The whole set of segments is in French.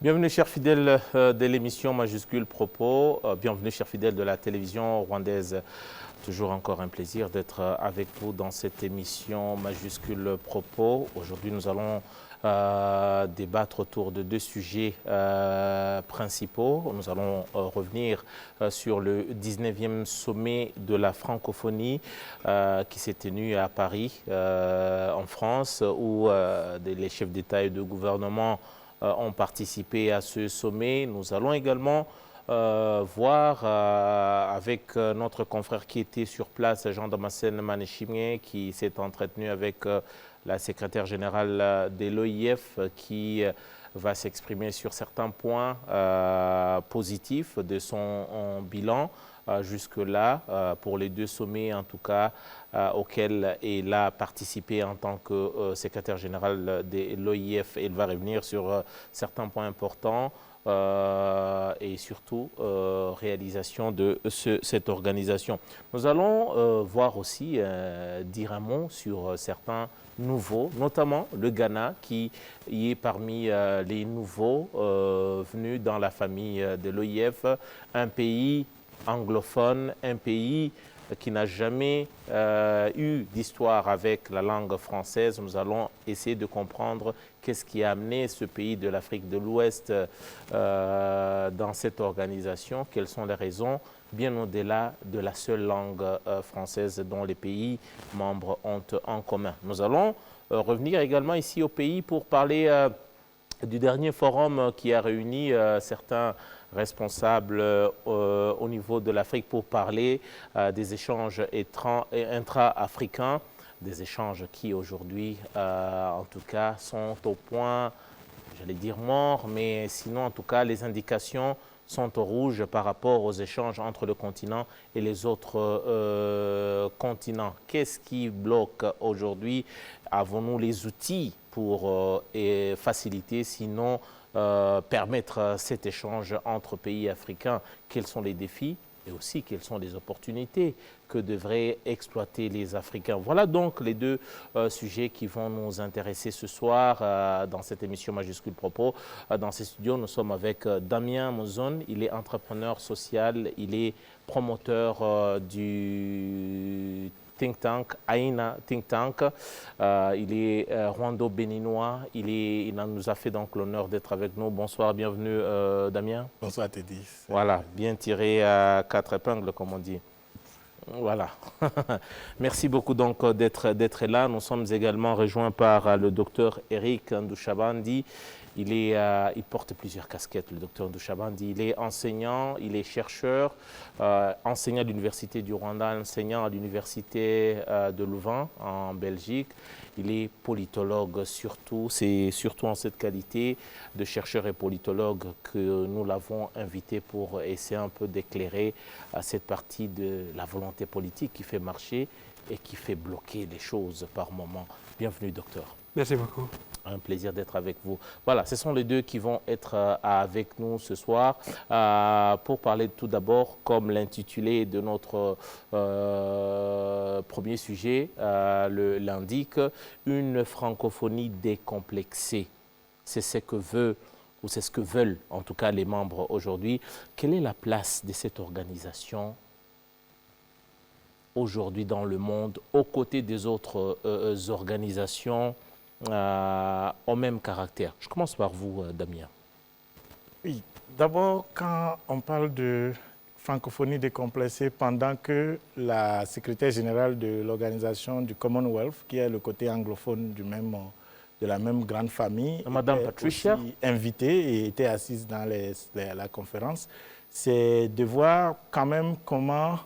Bienvenue chers fidèles de l'émission Majuscule Propos, bienvenue chers fidèles de la télévision rwandaise. Toujours encore un plaisir d'être avec vous dans cette émission Majuscule Propos. Aujourd'hui nous allons débattre autour de deux sujets principaux. Nous allons revenir sur le 19e sommet de la francophonie qui s'est tenu à Paris en France où les chefs d'État et de gouvernement ont participé à ce sommet. Nous allons également voir avec notre confrère qui était sur place, Jean-Damascène Manéchimé, qui s'est entretenu avec la secrétaire générale de l'OIF qui va s'exprimer sur certains points positifs de son bilan jusque-là, pour les deux sommets en tout cas auxquels il a participé en tant que secrétaire général de l'OIF. Il va revenir sur certains points importants et surtout réalisation de cette organisation. Nous allons voir aussi dire un mot sur certains nouveaux, notamment le Ghana qui y est parmi les nouveaux venus dans la famille de l'OIF, un pays anglophone, un pays qui n'a jamais eu d'histoire avec la langue française. Nous allons essayer de comprendre qu'est-ce qui a amené ce pays de l'Afrique de l'Ouest dans cette organisation, quelles sont les raisons, bien au-delà de la seule langue française dont les pays membres ont en commun. Nous allons revenir également ici au pays pour parler du dernier forum qui a réuni certains responsables au niveau de l'Afrique pour parler des échanges intra-africains, des échanges qui aujourd'hui, en tout cas, sont au point, j'allais dire mort, mais sinon, en tout cas, les indications sont au rouge par rapport aux échanges entre le continent et les autres continents. Qu'est-ce qui bloque aujourd'hui? Avons-nous les outils pour faciliter, sinon permettre cet échange entre pays africains? Quels sont les défis et aussi quelles sont les opportunités que devraient exploiter les Africains? Voilà donc les deux sujets qui vont nous intéresser ce soir dans cette émission Majuscule Propos. Dans ces studios, nous sommes avec Damien Mozone. Il est entrepreneur social, il est promoteur du think tank, Aina Think Tank. Il est rwando-béninois. Il nous a fait donc l'honneur d'être avec nous. Bonsoir, bienvenue Damien. Bonsoir Teddy. Voilà, bien tiré à quatre épingles comme on dit. Voilà. Merci beaucoup donc d'être là. Nous sommes également rejoints par le docteur Eric Ndouchabandi. Il porte plusieurs casquettes, le docteur Ndouchabandi. Il est enseignant, il est chercheur, enseignant à l'Université du Rwanda, enseignant à l'Université de Louvain en Belgique. Il est politologue surtout. C'est surtout en cette qualité de chercheur et politologue que nous l'avons invité pour essayer un peu d'éclairer cette partie de la volonté politique qui fait marcher et qui fait bloquer les choses par moments. Bienvenue, docteur. Merci beaucoup. Un plaisir d'être avec vous. Voilà, ce sont les deux qui vont être avec nous ce soir pour parler tout d'abord, comme l'intitulé de notre premier sujet l'indique, une francophonie décomplexée. C'est ce que veut, ou c'est ce que veulent en tout cas les membres aujourd'hui. Quelle est la place de cette organisation aujourd'hui dans le monde, aux côtés des autres organisations au même caractère? Je commence par vous, Damien. Oui, d'abord, quand on parle de francophonie décomplexée, pendant que la secrétaire générale de l'organisation du Commonwealth, qui est le côté anglophone de la même grande famille, Madame Patricia, aussi invitée et était assise dans la conférence, c'est de voir quand même comment,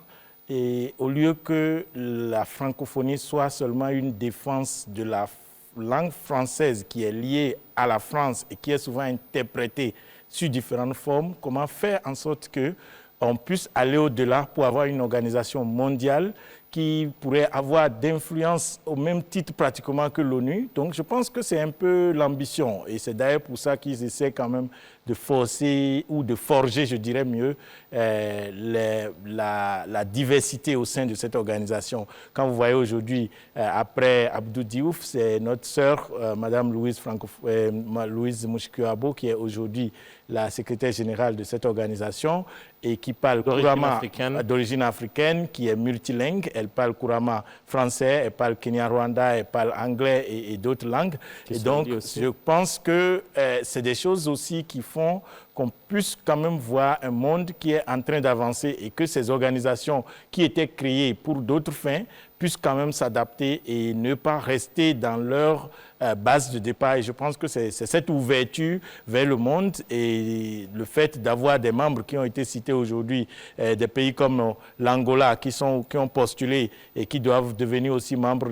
et au lieu que la francophonie soit seulement une défense de la langue française qui est liée à la France et qui est souvent interprétée sous différentes formes, comment faire en sorte qu'on puisse aller au-delà pour avoir une organisation mondiale qui pourrait avoir d'influence au même titre pratiquement que l'ONU. Donc je pense que c'est un peu l'ambition. Et c'est d'ailleurs pour ça qu'ils essaient quand même de forcer ou de forger, je dirais mieux, la diversité au sein de cette organisation. Quand vous voyez aujourd'hui, après Abdou Diouf, c'est notre sœur, Madame Louise Mouchikouabo, qui est aujourd'hui la secrétaire générale de cette organisation et qui parle couramment d'origine africaine, qui est multilingue. Elle parle couramment français, elle parle Kenya-Rwanda, elle parle anglais et d'autres langues. Et donc, je pense que c'est des choses aussi qui font qu'on puisse quand même voir un monde qui est en train d'avancer et que ces organisations qui étaient créées pour d'autres fins puissent quand même s'adapter et ne pas rester dans leur base de départ. Et je pense que c'est cette ouverture vers le monde et le fait d'avoir des membres qui ont été cités aujourd'hui, des pays comme l'Angola qui ont postulé et qui doivent devenir aussi membres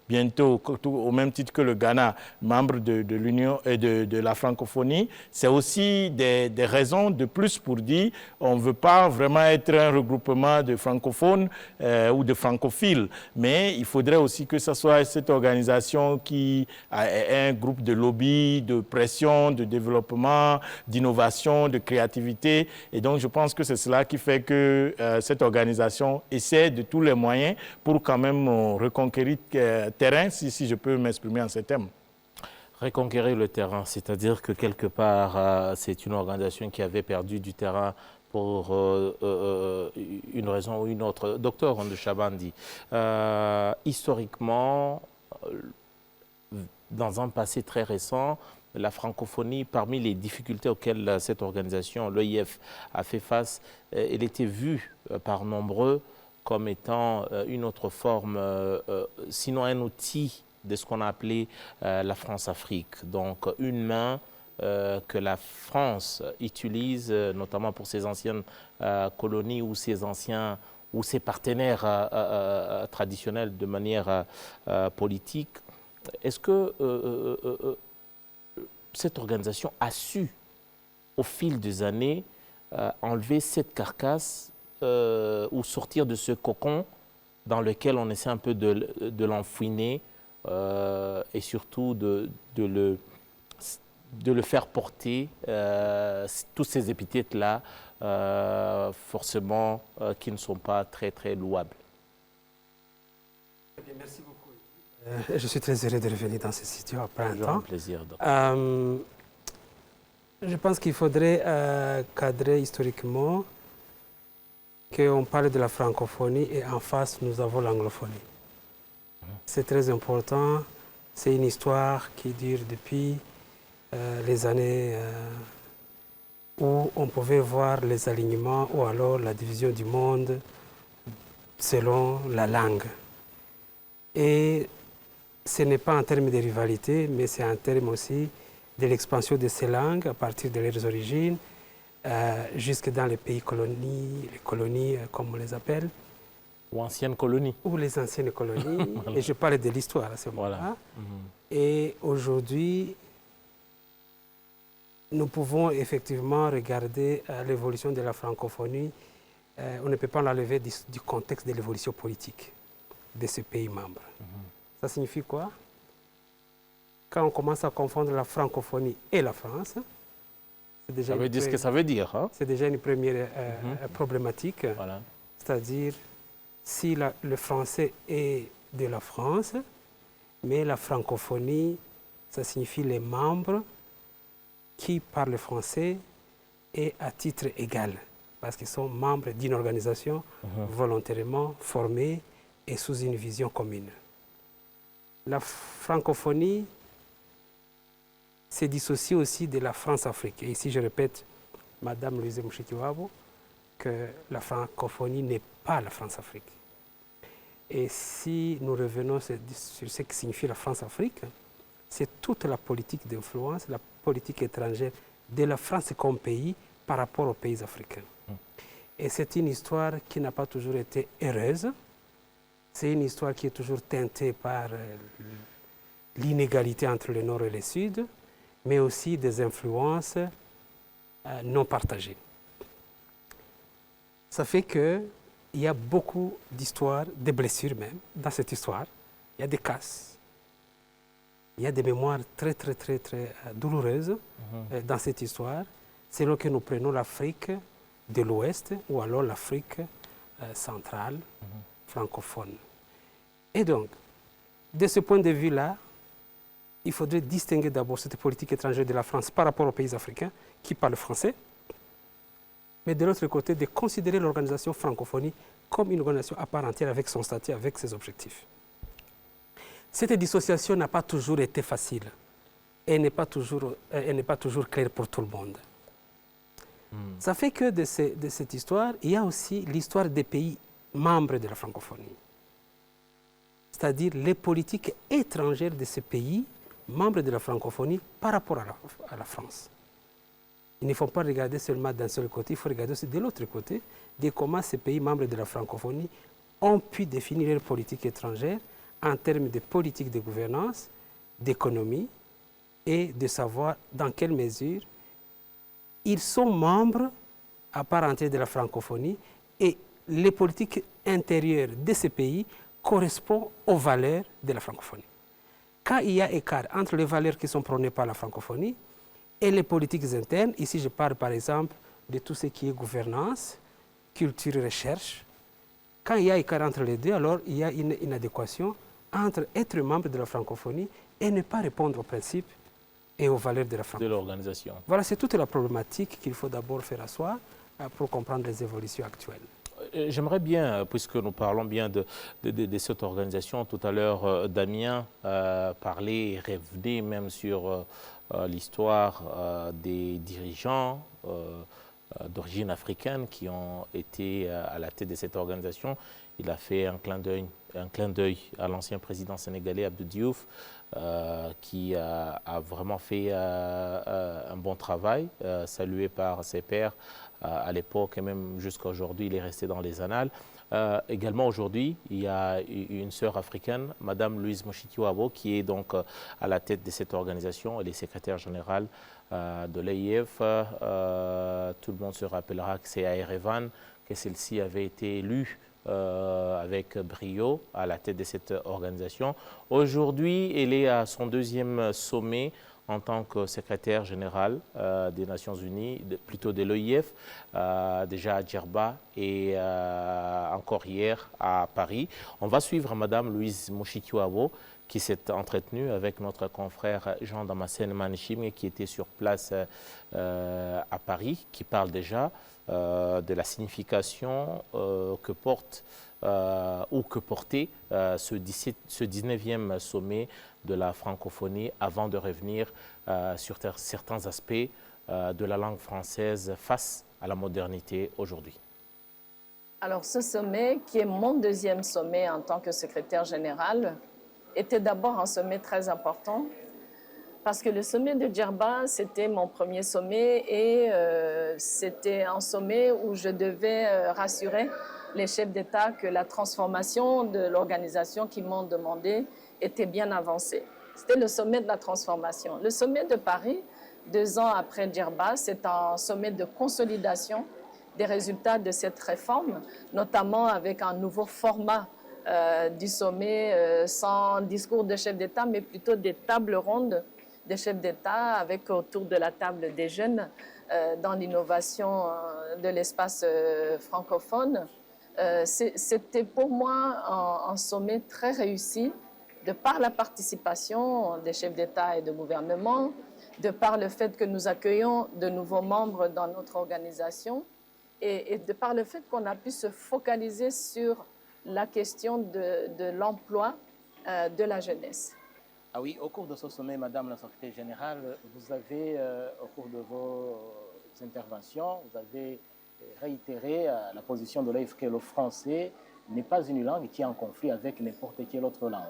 bientôt, au même titre que le Ghana, membres de l'Union et de la francophonie. C'est aussi des raisons de plus pour dire on ne veut pas vraiment être un regroupement de francophones ou de francophiles, mais il faudrait aussi que ce soit cette organisation qui est un groupe de lobby, de pression, de développement, d'innovation, de créativité. Et donc, je pense que c'est cela qui fait que cette organisation essaie de tous les moyens pour quand même reconquérir terrain, si je peux m'exprimer en ces termes. Reconquérir le terrain, c'est-à-dire que quelque part, c'est une organisation qui avait perdu du terrain pour une raison ou une autre. Docteur Rondou Chabandi, historiquement, dans un passé très récent, la francophonie, parmi les difficultés auxquelles cette organisation, l'OIF, a fait face, elle était vue par nombreux comme étant une autre forme, sinon un outil de ce qu'on a appelé la France-Afrique. Donc une main que la France utilise, notamment pour ses anciennes colonies ou ses partenaires traditionnels de manière politique. Est-ce que cette organisation a su, au fil des années, enlever cette carcasse ou sortir de ce cocon dans lequel on essaie un peu de l'enfouiner et surtout de le faire porter, tous ces épithètes-là, forcément, qui ne sont pas très, très louables? Merci beaucoup. Je suis très heureux de revenir dans cette situation après un temps. Un plaisir. Je pense qu'il faudrait cadrer historiquement qu'on parle de la francophonie et en face, nous avons l'anglophonie. C'est très important. C'est une histoire qui dure depuis les années où on pouvait voir les alignements ou alors la division du monde selon la langue. Et ce n'est pas en termes de rivalité, mais c'est en termes aussi de l'expansion de ces langues à partir de leurs origines, jusque dans les pays colonies, les colonies comme on les appelle. Ou anciennes colonies. Ou les anciennes colonies. Voilà. Et je parle de l'histoire à ce moment-là. Voilà. Et aujourd'hui, nous pouvons effectivement regarder l'évolution de la francophonie. On ne peut pas l'enlever du contexte de l'évolution politique de ces pays membres. Ça signifie quoi? Quand on commence à confondre la francophonie et la France, c'est déjà ça veut dire ce que ça veut dire. Hein? C'est déjà une première problématique. Voilà. C'est-à-dire, si le français est de la France, mais la francophonie, ça signifie les membres qui parlent français et à titre égal, parce qu'ils sont membres d'une organisation volontairement formée et sous une vision commune. La francophonie se dissocie aussi de la France-Afrique. Et ici, je répète, Madame Louise Mouchikouabo, que la francophonie n'est pas la France-Afrique. Et si nous revenons sur ce que signifie la France-Afrique, c'est toute la politique d'influence, la politique étrangère de la France comme pays par rapport aux pays africains. Et c'est une histoire qui n'a pas toujours été heureuse. C'est une histoire qui est toujours teintée par l'inégalité entre le Nord et le Sud, mais aussi des influences non partagées. Ça fait que il y a beaucoup d'histoires, des blessures même, dans cette histoire. Il y a des casses. Il y a des mémoires très, très, très, très douloureuses dans cette histoire. C'est là que nous prenons l'Afrique de l'Ouest ou alors l'Afrique centrale, francophone. Et donc, de ce point de vue-là, il faudrait distinguer d'abord cette politique étrangère de la France par rapport aux pays africains qui parlent français, mais de l'autre côté, de considérer l'organisation francophonie comme une organisation à part entière avec son statut, avec ses objectifs. Cette dissociation n'a pas toujours été facile et n'est pas toujours claire pour tout le monde. Ça fait que de cette histoire, il y a aussi l'histoire des pays membres de la francophonie, c'est-à-dire les politiques étrangères de ces pays membres de la francophonie par rapport à la France. Il ne faut pas regarder seulement d'un seul côté, il faut regarder aussi de l'autre côté, de comment ces pays membres de la francophonie ont pu définir leur politique étrangère en termes de politique de gouvernance, d'économie et de savoir dans quelle mesure ils sont membres à part entière de la francophonie et les politiques intérieures de ces pays correspondent aux valeurs de la francophonie. Quand il y a écart entre les valeurs qui sont prônées par la francophonie et les politiques internes, ici je parle par exemple de tout ce qui est gouvernance, culture et recherche, quand il y a écart entre les deux, alors il y a une inadéquation entre être membre de la francophonie et ne pas répondre aux principes et aux valeurs de la francophonie. De l'organisation. Voilà, c'est toute la problématique qu'il faut d'abord faire asseoir pour comprendre les évolutions actuelles. J'aimerais bien, puisque nous parlons bien de cette organisation, tout à l'heure Damien parlait et revenait même sur l'histoire des dirigeants d'origine africaine qui ont été à la tête de cette organisation. Il a fait un clin d'œil à l'ancien président sénégalais Abdou Diouf, qui a vraiment fait un bon travail, salué par ses pairs à l'époque et même jusqu'à aujourd'hui, il est resté dans les annales. Également aujourd'hui, il y a une sœur africaine, Madame Louise Mushikiwabo, qui est donc à la tête de cette organisation. Elle est secrétaire générale de l'AIF. Tout le monde se rappellera que c'est à Erevan que celle-ci avait été élue avec brio à la tête de cette organisation. Aujourd'hui, elle est à son deuxième sommet en tant que secrétaire général des Nations Unies, plutôt de l'OIF, déjà à Djerba et encore hier à Paris. On va suivre Madame Louise Mushikiwabo qui s'est entretenue avec notre confrère Jean Damascène Manichim qui était sur place à Paris, qui parle déjà de la signification que porte ou que portait ce 19e sommet de la francophonie avant de revenir sur certains aspects de la langue française face à la modernité aujourd'hui. Alors ce sommet, qui est mon deuxième sommet en tant que secrétaire général, était d'abord un sommet très important parce que le sommet de Djerba, c'était mon premier sommet et c'était un sommet où je devais rassurer les chefs d'État que la transformation de l'organisation qu'ils m'ont demandé était bien avancée. C'était le sommet de la transformation. Le sommet de Paris, 2 ans après Djerba, c'est un sommet de consolidation des résultats de cette réforme, notamment avec un nouveau format du sommet sans discours de chefs d'État, mais plutôt des tables rondes des chefs d'État avec autour de la table des jeunes dans l'innovation de l'espace francophone. C'était pour moi un sommet très réussi de par la participation des chefs d'État et de gouvernement, de par le fait que nous accueillons de nouveaux membres dans notre organisation et de par le fait qu'on a pu se focaliser sur la question de l'emploi de la jeunesse. Ah oui, au cours de ce sommet, Madame la Secrétaire Générale, vous avez, au cours de vos interventions, vous avez réitéré la position de l'OIF que le français n'est pas une langue qui est en conflit avec n'importe quelle autre langue.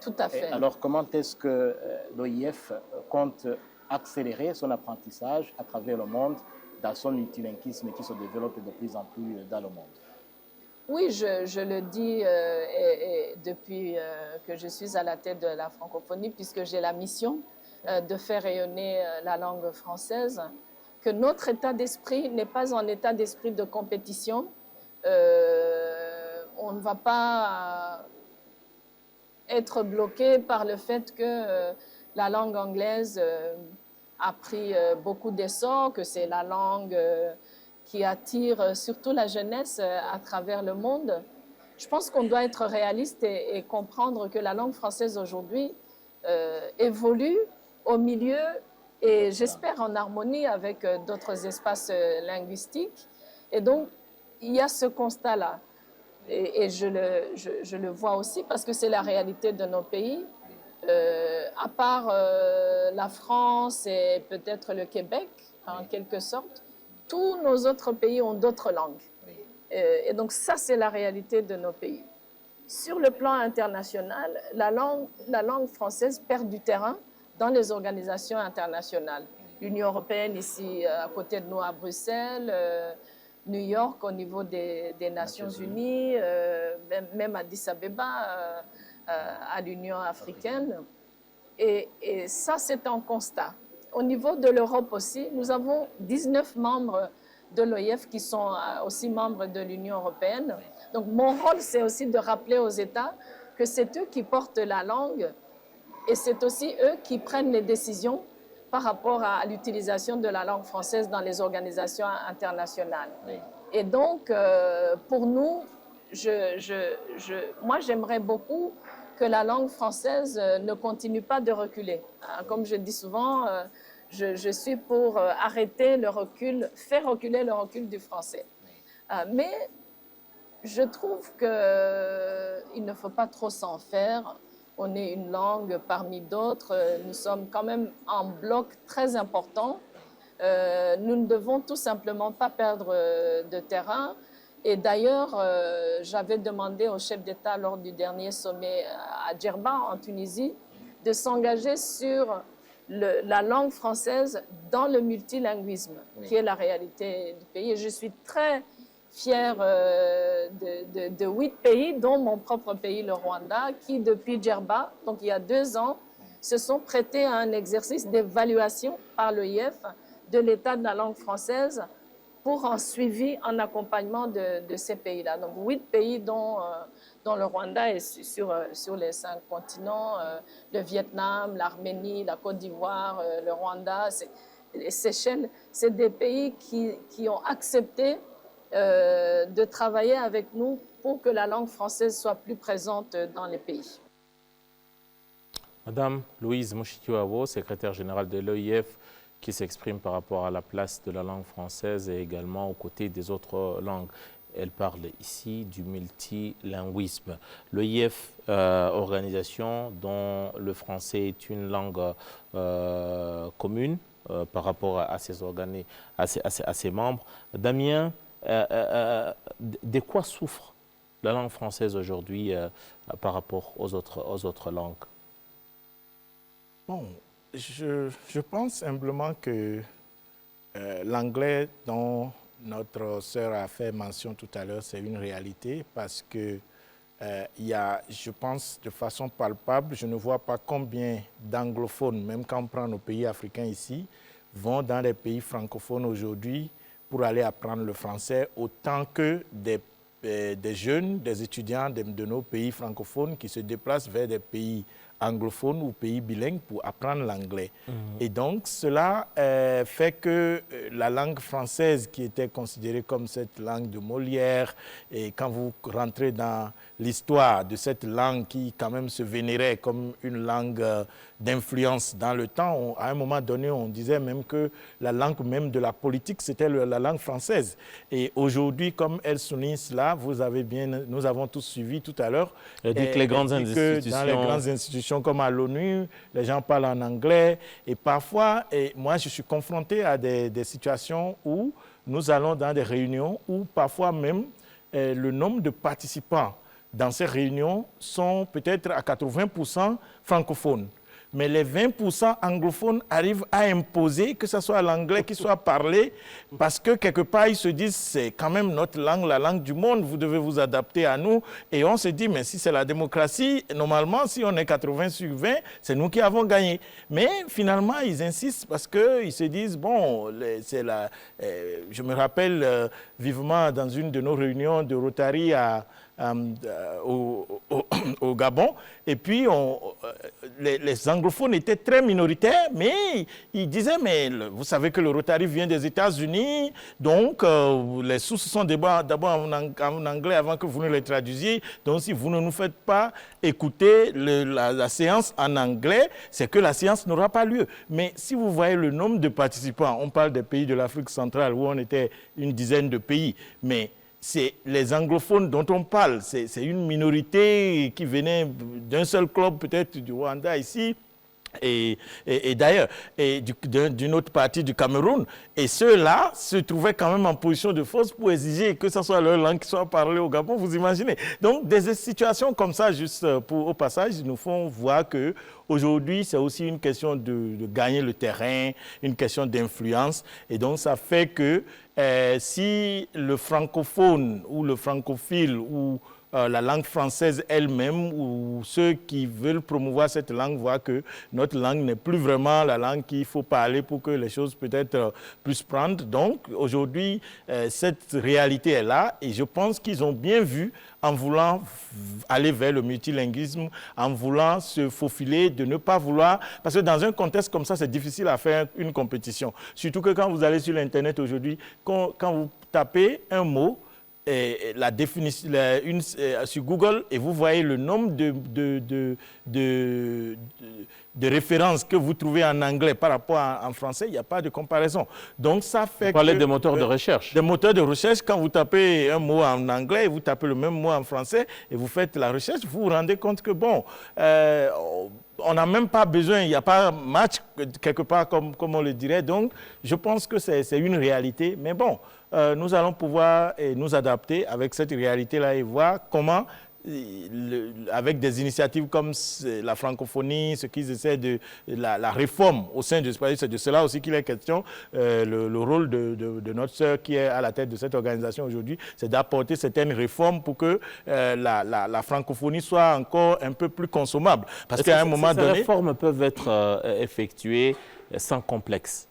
Tout à fait. Et alors, comment est-ce que l'OIF compte accélérer son apprentissage à travers le monde dans son multilinguisme qui se développe de plus en plus dans le monde? Oui, je le dis depuis que je suis à la tête de la francophonie, puisque j'ai la mission de faire rayonner la langue française, que notre état d'esprit n'est pas un état d'esprit de compétition on ne va pas être bloqué par le fait que la langue anglaise a pris beaucoup d'essor, que c'est la langue qui attire surtout la jeunesse à travers le monde. Je pense qu'on doit être réaliste et comprendre que la langue française aujourd'hui évolue au milieu et j'espère en harmonie avec d'autres espaces linguistiques. Et donc, il y a ce constat-là. Et je le vois aussi parce que c'est la réalité de nos pays. À part la France et peut-être le Québec, en quelque sorte, tous nos autres pays ont d'autres langues. Et donc ça, c'est la réalité de nos pays. Sur le plan international, la langue française perd du terrain dans les organisations internationales. L'Union européenne ici à côté de nous à Bruxelles, New York au niveau des Nations Unies, même Addis Abeba à l'Union africaine. Et ça, c'est un constat. Au niveau de l'Europe aussi, nous avons 19 membres de l'OIF qui sont aussi membres de l'Union européenne. Donc mon rôle, c'est aussi de rappeler aux États que c'est eux qui portent la langue et c'est aussi eux qui prennent les décisions par rapport à l'utilisation de la langue française dans les organisations internationales. Oui. Et donc, pour nous, moi, j'aimerais beaucoup que la langue française ne continue pas de reculer. Comme je dis souvent, je suis pour arrêter le recul, faire reculer le recul du français. Mais je trouve qu'il ne faut pas trop s'en faire. On est une langue parmi d'autres. Nous sommes quand même un bloc très important. Nous ne devons tout simplement pas perdre de terrain. Et d'ailleurs, j'avais demandé au chef d'État lors du dernier sommet à Djerba, en Tunisie, de s'engager sur la langue française dans le multilinguisme, oui, qui est la réalité du pays. Et je suis très fière de 8 pays, dont mon propre pays, le Rwanda, qui depuis Djerba, donc il y a 2 ans, se sont prêtés à un exercice d'évaluation par l'OIF de l'état de la langue française pour un suivi, un accompagnement de ces pays-là. Donc 8 pays dont le Rwanda est sur les 5 continents, le Vietnam, l'Arménie, la Côte d'Ivoire, le Rwanda, les Seychelles, c'est des pays qui ont accepté de travailler avec nous pour que la langue française soit plus présente dans les pays. Madame Louise Mushikiwabo, secrétaire générale de l'OIF, qui s'exprime par rapport à la place de la langue française et également aux côtés des autres langues. Elle parle ici du multilinguisme. L'OIF, organisation dont le français est une langue commune par rapport à ses membres. Damien, de quoi souffre la langue française aujourd'hui par rapport aux autres langues? Bon, je pense simplement que l'anglais dont notre sœur a fait mention tout à l'heure, c'est une réalité parce que il y a, je pense, de façon palpable, je ne vois pas combien d'anglophones, même quand on prend nos pays africains ici, vont dans les pays francophones aujourd'hui pour aller apprendre le français, autant que des jeunes, des étudiants de nos pays francophones qui se déplacent vers des pays anglophones ou pays bilingues pour apprendre l'anglais. Et donc, cela fait que la langue française, qui était considérée comme cette langue de Molière, et quand vous rentrez dans l'histoire de cette langue qui quand même se vénérait comme une langue d'influence dans le temps, à un moment donné, on disait même que la langue même de la politique, c'était la langue française. Et aujourd'hui, comme elle souligne cela, nous avons tous suivi tout à l'heure, elle dit que les grandes institutions... dans les grandes institutions comme à l'ONU, les gens parlent en anglais. Et parfois, moi je suis confronté à des situations où nous allons dans des réunions où parfois même le nombre de participants dans ces réunions sont peut-être à 80% francophones. Mais les 20% anglophones arrivent à imposer que ce soit l'anglais qui soit parlé parce que quelque part, ils se disent c'est quand même notre langue, la langue du monde, vous devez vous adapter à nous. Et on se dit, mais si c'est la démocratie, normalement, si on est 80/20, c'est nous qui avons gagné. Mais finalement, ils insistent parce qu'ils se disent, bon, je me rappelle vivement dans une de nos réunions de Rotary à au Gabon. Et puis, les anglophones étaient très minoritaires, mais ils disaient, mais vous savez que le Rotary vient des États-Unis, donc les sources sont d'abord en anglais avant que vous ne les traduisiez. Donc, si vous ne nous faites pas écouter la séance en anglais, c'est que la séance n'aura pas lieu. Mais si vous voyez le nombre de participants, on parle des pays de l'Afrique centrale où on était une dizaine de pays, mais c'est les anglophones dont on parle. C'est une minorité qui venait d'un seul club, peut-être du Rwanda ici, et d'ailleurs, d'une autre partie du Cameroun. Et ceux-là se trouvaient quand même en position de force pour exiger que ce soit leur langue qui soit parlée au Gabon, vous imaginez. Donc, des situations comme ça, juste au passage, nous font voir que aujourd'hui, c'est aussi une question de gagner le terrain, une question d'influence. Et donc, ça fait que si le francophone ou le francophile ou la langue française elle-même ou ceux qui veulent promouvoir cette langue voient que notre langue n'est plus vraiment la langue qu'il faut parler pour que les choses peut-être puissent prendre. Donc aujourd'hui, cette réalité est là et je pense qu'ils ont bien vu en voulant aller vers le multilinguisme, en voulant se faufiler, de ne pas vouloir... Parce que dans un contexte comme ça, c'est difficile à faire une compétition. Surtout que quand vous allez sur l'Internet aujourd'hui, quand vous tapez un mot, la définition sur Google et vous voyez le nombre de références que vous trouvez en anglais par rapport en français, il n'y a pas de comparaison. Donc ça fait vous parlez des moteurs de recherche. Des moteurs de recherche, quand vous tapez un mot en anglais et vous tapez le même mot en français et vous faites la recherche, vous vous rendez compte que bon, on n'a même pas besoin, il n'y a pas match quelque part comme on le dirait. Donc je pense que c'est une réalité, mais bon, nous allons pouvoir nous adapter avec cette réalité-là et voir comment, avec des initiatives comme la francophonie, ce qu'ils essaient de la réforme au sein de ce pays, c'est de cela aussi qu'il est question. Le rôle de notre sœur qui est à la tête de cette organisation aujourd'hui, c'est d'apporter certaines réformes pour que la francophonie soit encore un peu plus consommable. Parce qu'à un moment donné... Ces réformes peuvent être effectuées sans complexe.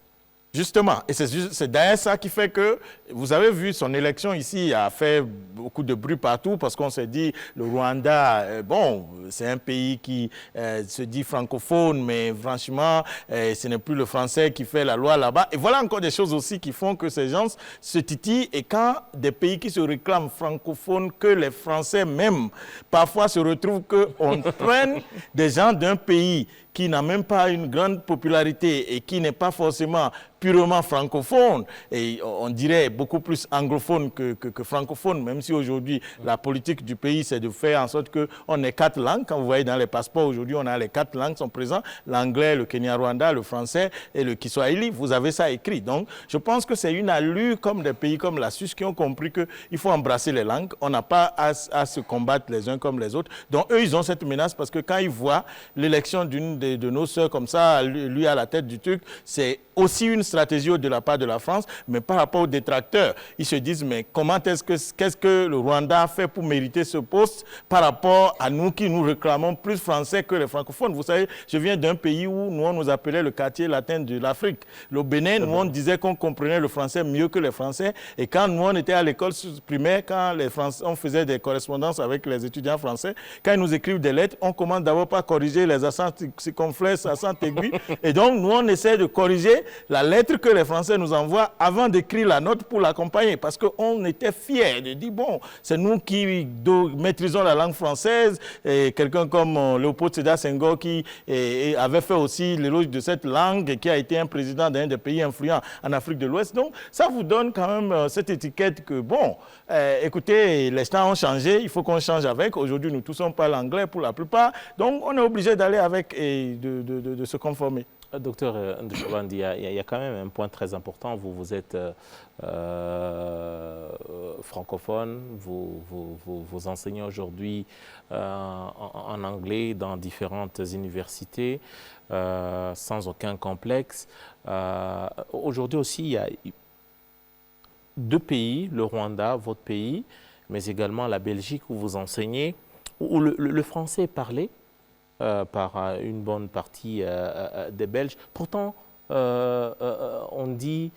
Justement, et c'est d'ailleurs ça qui fait que, vous avez vu, son élection ici a fait beaucoup de bruit partout parce qu'on s'est dit, le Rwanda, bon, c'est un pays qui se dit francophone, mais franchement, ce n'est plus le français qui fait la loi là-bas. Et voilà encore des choses aussi qui font que ces gens se titillent. Et quand des pays qui se réclament francophones, que les Français même, parfois se retrouvent qu'on prenne des gens d'un pays qui n'a même pas une grande popularité et qui n'est pas forcément purement francophone, et on dirait beaucoup plus anglophone que francophone, même si aujourd'hui la politique du pays c'est de faire en sorte qu'on ait 4 langues. Quand vous voyez dans les passeports aujourd'hui, on a les 4 langues qui sont présentes, l'anglais, le Kenya-Rwanda, le français et le Kiswahili, vous avez ça écrit. Donc je pense que c'est une allure comme des pays comme la Suisse qui ont compris qu'il faut embrasser les langues, on n'a pas à se combattre les uns comme les autres. Donc eux ils ont cette menace parce que quand ils voient l'élection d'une de nos sœurs comme ça, lui à la tête du truc, c'est aussi une stratégie de la part de la France, mais par rapport aux détracteurs, ils se disent, mais qu'est-ce que le Rwanda a fait pour mériter ce poste par rapport à nous qui nous réclamons plus français que les francophones. Vous savez, je viens d'un pays où nous on nous appelait le quartier latin de l'Afrique. Le Bénin, nous on disait qu'on comprenait le français mieux que les Français, et quand nous on était à l'école primaire, quand les Français, on faisait des correspondances avec les étudiants français, quand ils nous écrivent des lettres, on commence d'abord par corriger les accents circonflexes, accents aigus, et donc nous on essaie de corriger la lettre que les Français nous envoient avant d'écrire la note pour l'accompagner, parce qu'on était fiers de dire, bon, c'est nous qui maîtrisons la langue française, et quelqu'un comme Léopold Sédar Senghor qui avait fait aussi l'éloge de cette langue et qui a été un président d'un des pays influents en Afrique de l'Ouest. Donc ça vous donne quand même cette étiquette que, bon, écoutez, les temps ont changé, il faut qu'on change avec. Aujourd'hui, nous tous on parle anglais pour la plupart, donc on est obligé d'aller avec et de se conformer. Docteur Ndjobandi, il y a quand même un point très important. Vous êtes francophone, vous enseignez aujourd'hui en anglais dans différentes universités sans aucun complexe. Aujourd'hui aussi, il y a 2 pays, le Rwanda, votre pays, mais également la Belgique où vous enseignez, où le français est parlé par une bonne partie des Belges. Pourtant, on dit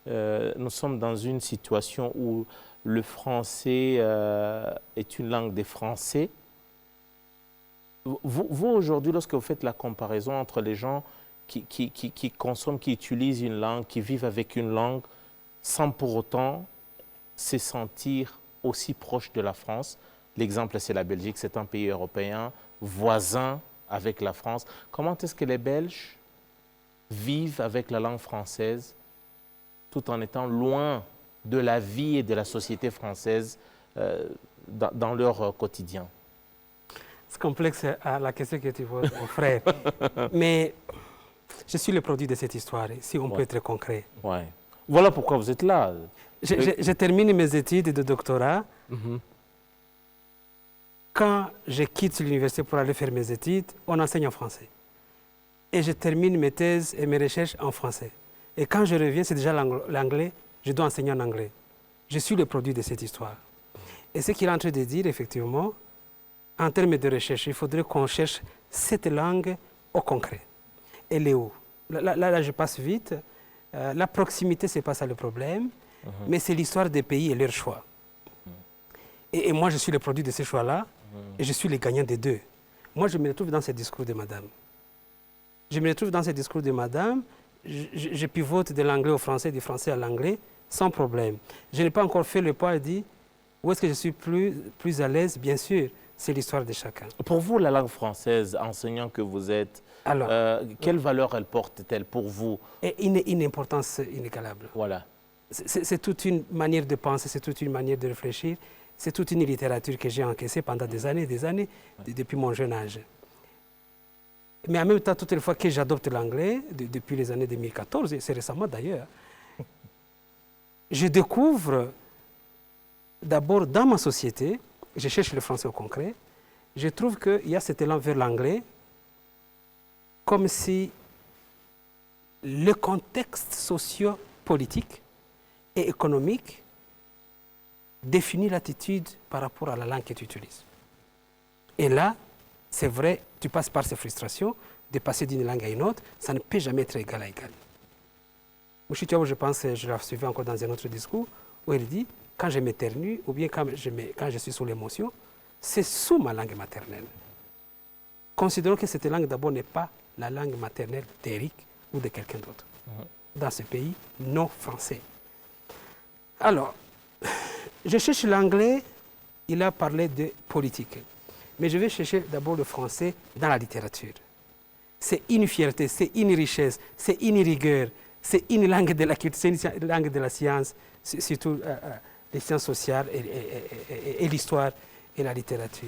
nous sommes dans une situation où le français est une langue des Français. Vous aujourd'hui, lorsque vous faites la comparaison entre les gens qui consomment, qui utilisent une langue, qui vivent avec une langue, sans pour autant se sentir aussi proche de la France. L'exemple, c'est la Belgique, c'est un pays européen, voisin avec la France. Comment est-ce que les Belges vivent avec la langue française tout en étant loin de la vie et de la société française dans leur quotidien? C'est complexe à la question que tu poses, mon frère. Mais je suis le produit de cette histoire, si on peut être concret. Ouais. Voilà pourquoi vous êtes là. Je termine mes études de doctorat. Quand je quitte l'université pour aller faire mes études, on enseigne en français. Et je termine mes thèses et mes recherches en français. Et quand je reviens, c'est déjà l'anglais, je dois enseigner en anglais. Je suis le produit de cette histoire. Et ce qu'il est en train de dire, effectivement, en termes de recherche, il faudrait qu'on cherche cette langue au concret. Elle est où? Là, je passe vite. La proximité, ce n'est pas ça le problème, mais c'est l'histoire des pays et leurs choix. Et moi, je suis le produit de ces choix-là, et je suis le gagnant des deux. Moi, je me retrouve dans ce discours de madame. Je me retrouve dans ce discours de madame, je pivote de l'anglais au français, du français à l'anglais, sans problème. Je n'ai pas encore fait le pas et dit, où est-ce que je suis plus à l'aise? Bien sûr, c'est l'histoire de chacun. Pour vous, la langue française, enseignant que vous êtes, alors, quelle valeur elle porte-t-elle pour vous? Et une importance inégalable. Voilà. C'est toute une manière de penser, c'est toute une manière de réfléchir, c'est toute une littérature que j'ai encaissée pendant des années, depuis mon jeune âge. Mais en même temps, toutes les fois que j'adopte l'anglais, depuis les années 2014, et c'est récemment d'ailleurs, je découvre d'abord dans ma société, je cherche le français au concret, je trouve qu'il y a cet élan vers l'anglais, comme si le contexte socio-politique et économique définit l'attitude par rapport à la langue que tu utilises. Et là, c'est vrai, tu passes par ces frustrations, de passer d'une langue à une autre, ça ne peut jamais être égal à égal. Mouchitiao, je pense, je l'ai suivi encore dans un autre discours, où il dit, quand je m'éternue, ou bien quand je suis sous l'émotion, c'est sous ma langue maternelle. Considérons que cette langue d'abord n'est pas la langue maternelle d'Éric ou de quelqu'un d'autre, dans ce pays non français. Alors, je cherche l'anglais, il a parlé de politique, mais je vais chercher d'abord le français dans la littérature. C'est une fierté, c'est une richesse, c'est une rigueur, c'est une langue de la culture, c'est une langue de la science, surtout les sciences sociales et l'histoire et la littérature.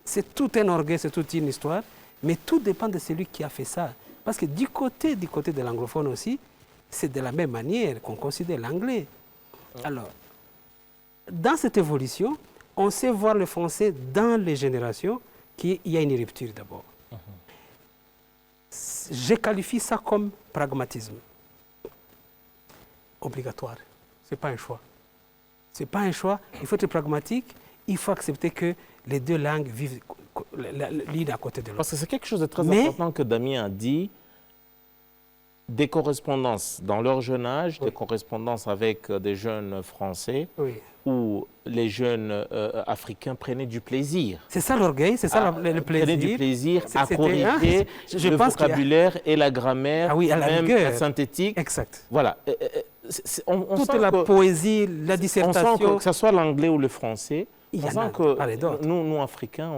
C'est tout un orgueil, c'est toute une histoire, mais tout dépend de celui qui a fait ça. Parce que du côté de l'anglophone aussi, c'est de la même manière qu'on considère l'anglais. Alors, dans cette évolution, on sait voir le français dans les générations qu'il y a une rupture d'abord. Je qualifie ça comme pragmatisme. Obligatoire. Ce n'est pas un choix. Ce n'est pas un choix. Il faut être pragmatique. Il faut accepter que les deux langues vivent l'une à côté de l'autre. Parce que c'est quelque chose de très important que Damien a dit. Des correspondances dans leur jeune âge, des correspondances avec des jeunes Français, où les jeunes Africains prenaient du plaisir. C'est ça l'orgueil, c'est ça le plaisir. Prenaient du plaisir à corriger le vocabulaire et la grammaire, même la synthétique. Exact. Voilà. Toute la poésie, la dissertation. On sent que ce soit l'anglais ou le français, on sent que nous, Africains,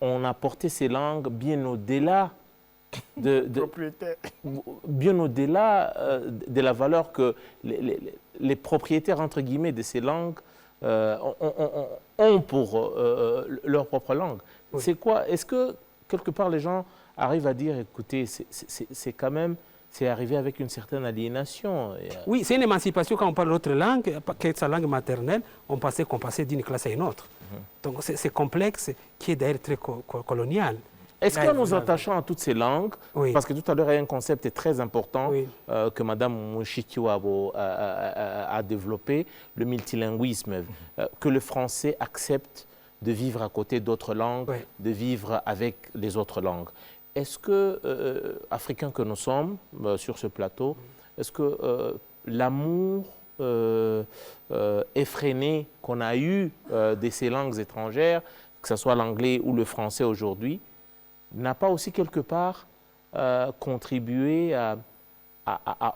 on a porté ces langues bien au-delà bien au-delà de la valeur que les propriétaires, entre guillemets, de ces langues ont pour leur propre langue. Oui. C'est quoi? Est-ce que, quelque part, les gens arrivent à dire, écoutez, c'est quand même, c'est arrivé avec une certaine aliénation. Oui, c'est une émancipation quand on parle d'autres langues, quelle est sa langue maternelle, on passait d'une classe à une autre. Donc c'est complexe, qui est d'ailleurs très colonial. Est-ce que nous attachons à toutes ces langues, parce que tout à l'heure, il y a un concept très important que Mme Mouchitiao a développé, le multilinguisme, que le français accepte de vivre à côté d'autres langues, de vivre avec les autres langues. Est-ce que, Africains que nous sommes sur ce plateau, est-ce que l'amour effréné qu'on a eu de ces langues étrangères, que ce soit l'anglais ou le français aujourd'hui, n'a pas aussi quelque part contribué à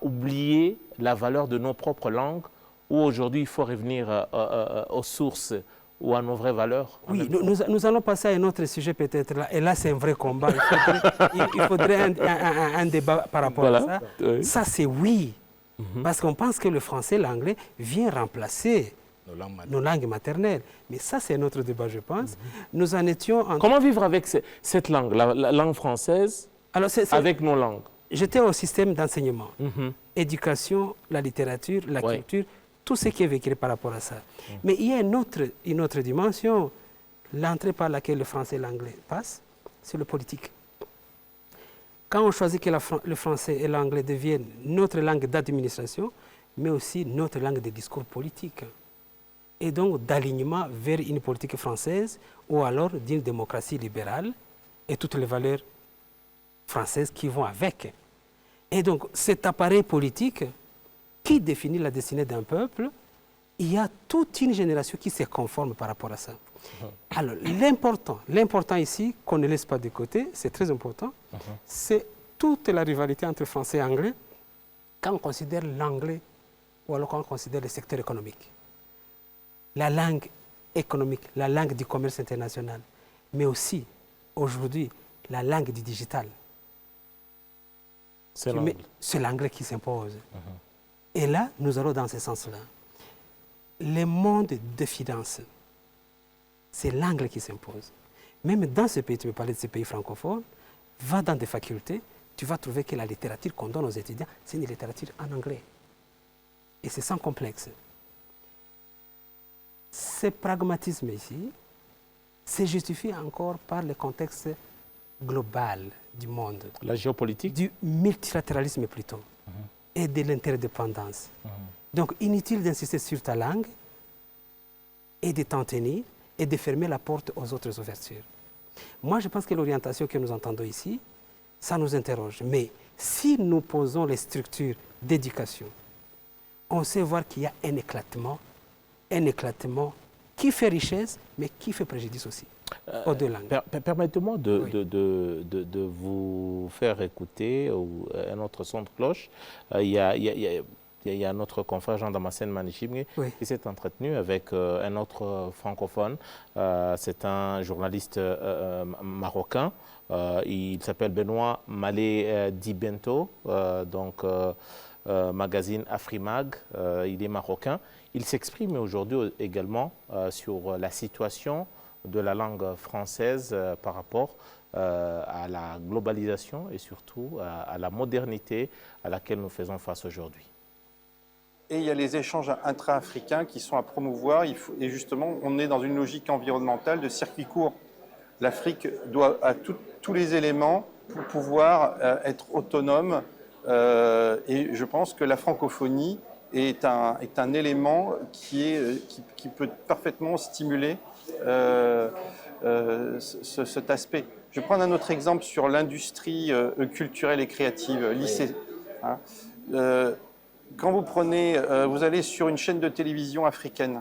oublier la valeur de nos propres langues, où aujourd'hui il faut revenir aux sources ou à nos vraies valeurs? Oui, nous allons passer à un autre sujet peut-être là, et là c'est un vrai combat. Il faudrait un débat par rapport à ça. Oui. Ça c'est oui, parce qu'on pense que le français, l'anglais vient remplacer nos langues maternelles. Mais ça c'est un autre débat, je pense. Nous en étions en... Comment vivre avec cette langue, la langue française, Alors, avec nos langues? J'étais au système d'enseignement, éducation, la littérature, la culture, tout ce qui est véhiculé par rapport à ça. Mais il y a une autre dimension, l'entrée par laquelle le français et l'anglais passent, c'est le politique. Quand on choisit que le français et l'anglais deviennent notre langue d'administration, mais aussi notre langue de discours politique, et donc d'alignement vers une politique française ou alors d'une démocratie libérale et toutes les valeurs françaises qui vont avec. Et donc, cet appareil politique qui définit la destinée d'un peuple, il y a toute une génération qui se conforme par rapport à ça. Alors, l'important ici, qu'on ne laisse pas de côté, c'est très important, c'est toute la rivalité entre français et anglais quand on considère l'anglais ou alors quand on considère le secteur économique. La langue économique, la langue du commerce international, mais aussi, aujourd'hui, la langue du digital. C'est l'anglais qui s'impose. Et là, nous allons dans ce sens-là. Le monde de finances, c'est l'anglais qui s'impose. Même dans ce pays, tu me parlais de ces pays francophones, va dans des facultés, tu vas trouver que la littérature qu'on donne aux étudiants, c'est une littérature en anglais. Et c'est sans complexe. Ce pragmatisme ici se justifie encore par le contexte global du monde. La géopolitique? Du multilatéralisme plutôt, et de l'interdépendance. Donc, inutile d'insister sur ta langue et de t'en tenir et de fermer la porte aux autres ouvertures. Moi, je pense que l'orientation que nous entendons ici, ça nous interroge. Mais si nous posons les structures d'éducation, on sait voir qu'il y a un éclatement qui fait richesse, mais qui fait préjudice aussi aux deux langues. Permettez-moi de vous faire écouter un autre son de cloche. Il y a notre confrère Jean Damascène Manichimé qui s'est entretenu avec un autre francophone. C'est un journaliste marocain. Il s'appelle Benoît Malé Dibento, magazine Afrimag. Il est marocain. Il s'exprime aujourd'hui également sur la situation de la langue française par rapport à la globalisation et surtout à la modernité à laquelle nous faisons face aujourd'hui. Et il y a les échanges intra-africains qui sont à promouvoir. Et justement, on est dans une logique environnementale de circuit court. L'Afrique doit à tous les éléments pour pouvoir être autonome. Et je pense que la francophonie est un élément qui peut parfaitement stimuler cet aspect. Je vais prendre un autre exemple sur l'industrie culturelle et créative, lycée. Quand vous allez sur une chaîne de télévision africaine,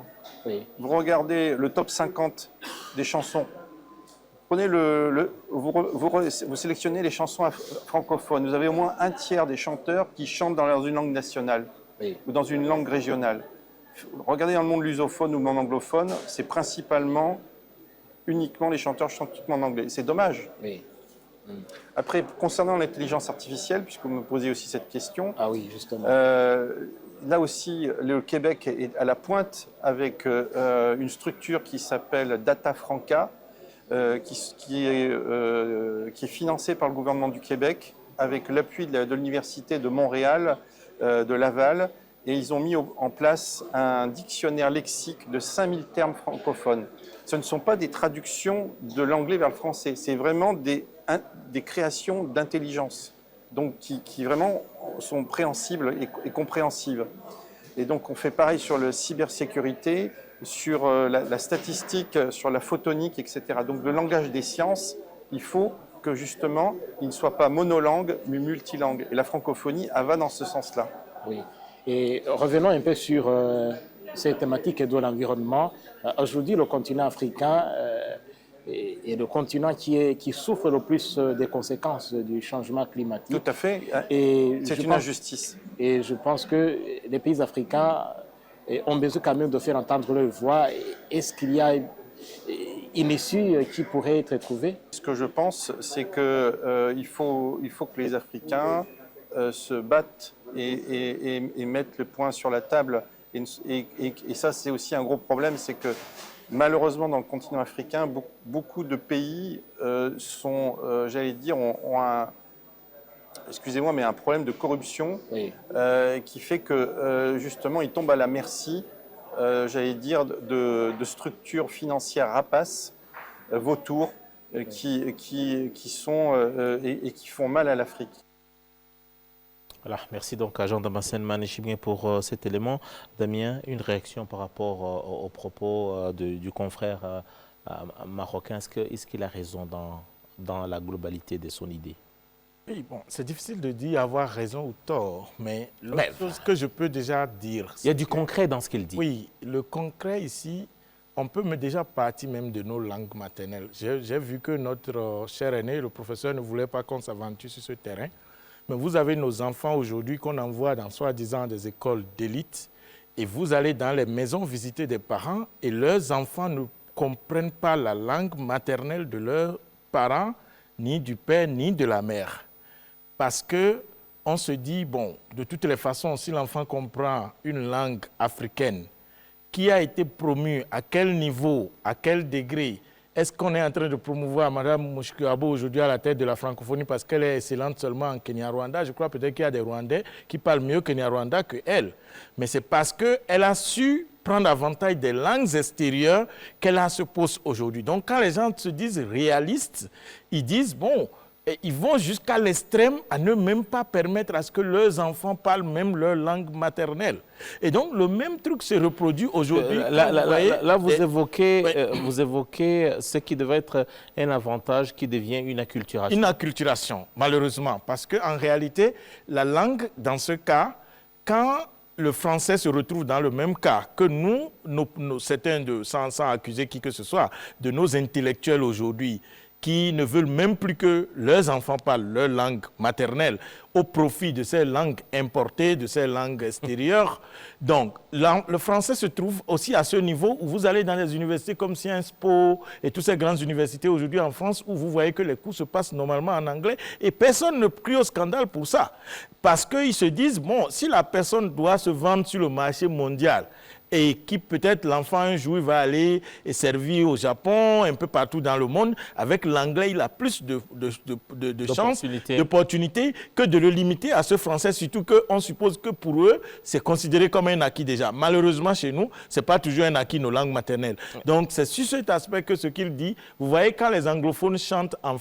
vous regardez le top 50 des chansons, prenez vous sélectionnez les chansons francophones, vous avez au moins un tiers des chanteurs qui chantent dans une langue nationale ou dans une langue régionale. Regardez dans le monde lusophone ou le monde anglophone, c'est principalement uniquement les chanteurs chantent uniquement en anglais. C'est dommage. Après, concernant l'intelligence artificielle, puisque vous me posez aussi cette question, là aussi, le Québec est à la pointe avec une structure qui s'appelle Data Franca, qui est financée par le gouvernement du Québec avec l'appui de l'Université de Montréal, de Laval, et ils ont mis en place un dictionnaire lexique de 5000 termes francophones. Ce ne sont pas des traductions de l'anglais vers le français, c'est vraiment des créations d'intelligence, donc qui vraiment sont préhensibles et compréhensibles. Et donc on fait pareil sur la cybersécurité, sur la statistique, sur la photonique, etc. Donc le langage des sciences, il faut que justement il ne soit pas monolangue mais multilangue. Et la francophonie, elle va dans ce sens-là. Oui. Et revenons un peu sur ces thématiques de l'environnement. Aujourd'hui, le continent africain est le continent qui souffre le plus des conséquences du changement climatique. Tout à fait. C'est une injustice. Et je pense que les pays africains ont besoin quand même de faire entendre leur voix. Est-ce qu'il y a une issue qui pourrait être trouvée? Ce que je pense, c'est qu'il faut que les Africains se battent et mettent le point sur la table. Et ça, c'est aussi un gros problème, c'est que malheureusement, dans le continent africain, beaucoup de pays j'allais dire, ont excusez-moi, mais un problème de corruption qui fait que justement, ils tombent à la merci, j'allais dire, de structures financières rapaces, vautours, qui font mal à l'Afrique. Voilà, merci donc à Jean Damascène Mané-Chibien pour cet élément. Damien, une réaction par rapport aux propos du confrère marocain. Est-ce qu'il a raison dans la globalité de son idée? Oui, bon, c'est difficile de dire avoir raison ou tort, mais la chose que je peux déjà dire... Il y a du concret dans ce qu'il dit. Oui, le concret ici, on peut déjà partir même de nos langues maternelles. J'ai vu que notre cher aîné, le professeur, ne voulait pas qu'on s'aventure sur ce terrain. Mais vous avez nos enfants aujourd'hui qu'on envoie dans soi-disant des écoles d'élite et vous allez dans les maisons visiter des parents et leurs enfants ne comprennent pas la langue maternelle de leurs parents, ni du père, ni de la mère. Parce qu'on se dit, bon, de toutes les façons, si l'enfant comprend une langue africaine qui a été promue, à quel niveau, à quel degré, est-ce qu'on est en train de promouvoir Mme Mouchikabo aujourd'hui à la tête de la francophonie parce qu'elle est excellente seulement en Kenya-Rwanda? Je crois peut-être qu'il y a des Rwandais qui parlent mieux Kenya-Rwanda qu'elle. Mais c'est parce qu'elle a su prendre avantage des langues extérieures qu'elle a ce poste aujourd'hui. Donc quand les gens se disent réalistes, ils disent, bon, ils vont jusqu'à l'extrême à ne même pas permettre à ce que leurs enfants parlent même leur langue maternelle. Et donc, le même truc se reproduit aujourd'hui. Là, vous évoquez ce qui devrait être un avantage qui devient une acculturation. Une acculturation, malheureusement. Parce qu'en réalité, la langue, dans ce cas, quand le français se retrouve dans le même cas que nous, certains, sans accuser qui que ce soit, de nos intellectuels aujourd'hui, qui ne veulent même plus que leurs enfants parlent leur langue maternelle au profit de ces langues importées, de ces langues extérieures. Donc, le français se trouve aussi à ce niveau où vous allez dans les universités comme Sciences Po et toutes ces grandes universités aujourd'hui en France où vous voyez que les cours se passent normalement en anglais et personne ne crie au scandale pour ça. Parce qu'ils se disent, bon, si la personne doit se vendre sur le marché mondial, et qui peut-être l'enfant un jour va aller et servir au Japon, un peu partout dans le monde, avec l'anglais, il a plus de chances, d'opportunités que de le limiter à ce français, surtout qu'on suppose que pour eux, c'est considéré comme un acquis déjà. Malheureusement, chez nous, ce n'est pas toujours un acquis, nos langues maternelles. Donc, c'est sur cet aspect que ce qu'il dit, vous voyez, quand les anglophones chantent en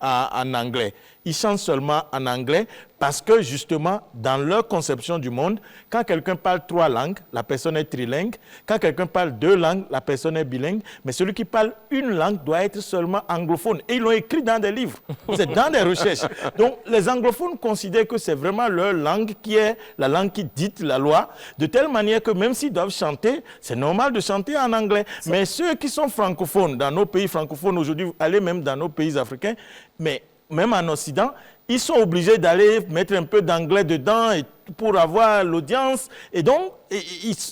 anglais, ils chantent seulement en anglais parce que justement, dans leur conception du monde, quand quelqu'un parle 3 langues, la personne est trilingue. Quand quelqu'un parle 2 langues, la personne est bilingue. Mais celui qui parle une langue doit être seulement anglophone. Et ils l'ont écrit dans des livres. C'est dans des recherches. Donc, les anglophones considèrent que c'est vraiment leur langue qui est la langue qui dicte la loi, de telle manière que même s'ils doivent chanter, c'est normal de chanter en anglais. Mais ceux qui sont francophones, dans nos pays francophones aujourd'hui, allez même dans nos pays africains, mais même en Occident, ils sont obligés d'aller mettre un peu d'anglais dedans pour avoir l'audience. Et donc,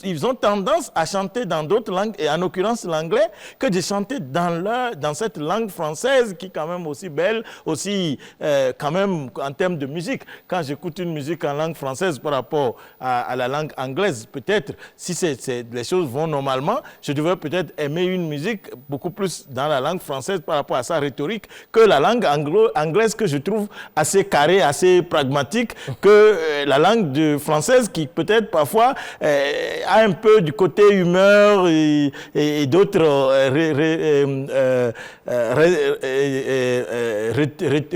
ils ont tendance à chanter dans d'autres langues, et en l'occurrence l'anglais, que de chanter dans cette langue française qui est quand même aussi belle, aussi quand même en termes de musique. Quand j'écoute une musique en langue française par rapport à la langue anglaise, peut-être, si les choses vont normalement, je devrais peut-être aimer une musique beaucoup plus dans la langue française par rapport à sa rhétorique que la langue anglaise que je trouve assez carrée, assez pragmatique, que la langue française qui peut-être parfois a un peu du côté humeur et d'autres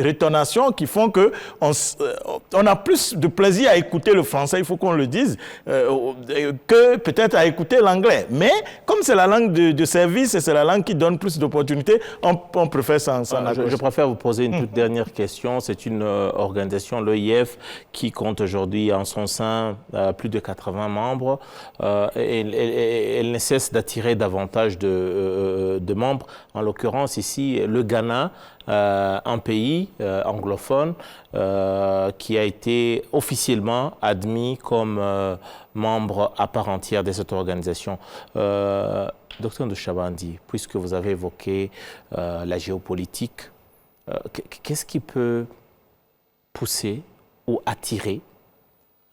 rétonations qui font que on a plus de plaisir à écouter le français, il faut qu'on le dise, que peut-être à écouter l'anglais. Mais comme c'est la langue de service et c'est la langue qui donne plus d'opportunités, on préfère s'en accrocher. Je préfère vous poser une toute dernière question. C'est une organisation, l'EIF, qui compte aujourd'hui en son sein plus de 80 membres. Elle ne cesse d'attirer davantage de membres. En l'occurrence, ici, le Ghana, un pays anglophone qui a été officiellement admis comme membre à part entière de cette organisation. Docteur Ndouchabandi, puisque vous avez évoqué la géopolitique, qu'est-ce qui peut pousser ou attirer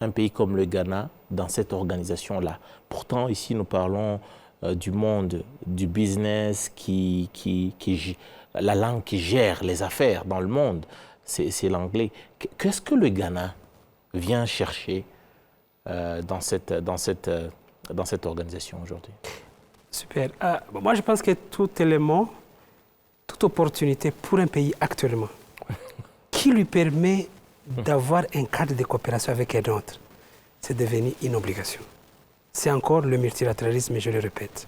un pays comme le Ghana dans cette organisation-là? Pourtant, ici, nous parlons du monde, du business, la langue qui gère les affaires dans le monde, c'est l'anglais. Qu'est-ce que le Ghana vient chercher dans cette organisation aujourd'hui? Super. Moi, je pense que tout élément, toute opportunité pour un pays actuellement qui lui permet d'avoir un cadre de coopération avec un autre, c'est devenu une obligation. C'est encore le multilatéralisme, je le répète.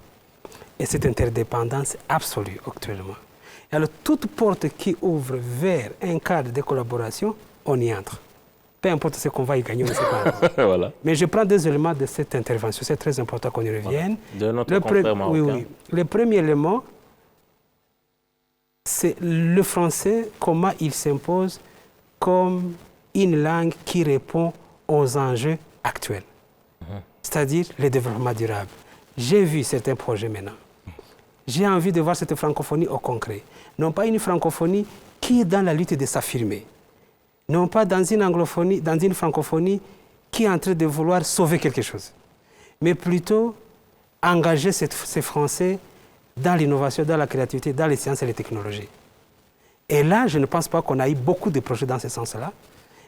Et cette interdépendance absolue actuellement. Et alors, toute porte qui ouvre vers un cadre de collaboration, on y entre. Peu importe ce qu'on va y gagner, on ne sait pas. Voilà. Mais je prends deux éléments de cette intervention. C'est très important qu'on y revienne. Voilà. De notre confrère marocain. Oui. Le premier élément, c'est le français, comment il s'impose comme une langue qui répond aux enjeux actuels. C'est-à-dire le développement durable. J'ai vu certains projets maintenant. J'ai envie de voir cette francophonie au concret. Non pas une francophonie qui est dans la lutte de s'affirmer. Non pas dans une anglophonie, dans une francophonie qui est en train de vouloir sauver quelque chose. Mais plutôt engager ces Français dans l'innovation, dans la créativité, dans les sciences et les technologies. Et là, je ne pense pas qu'on a eu beaucoup de projets dans ce sens-là.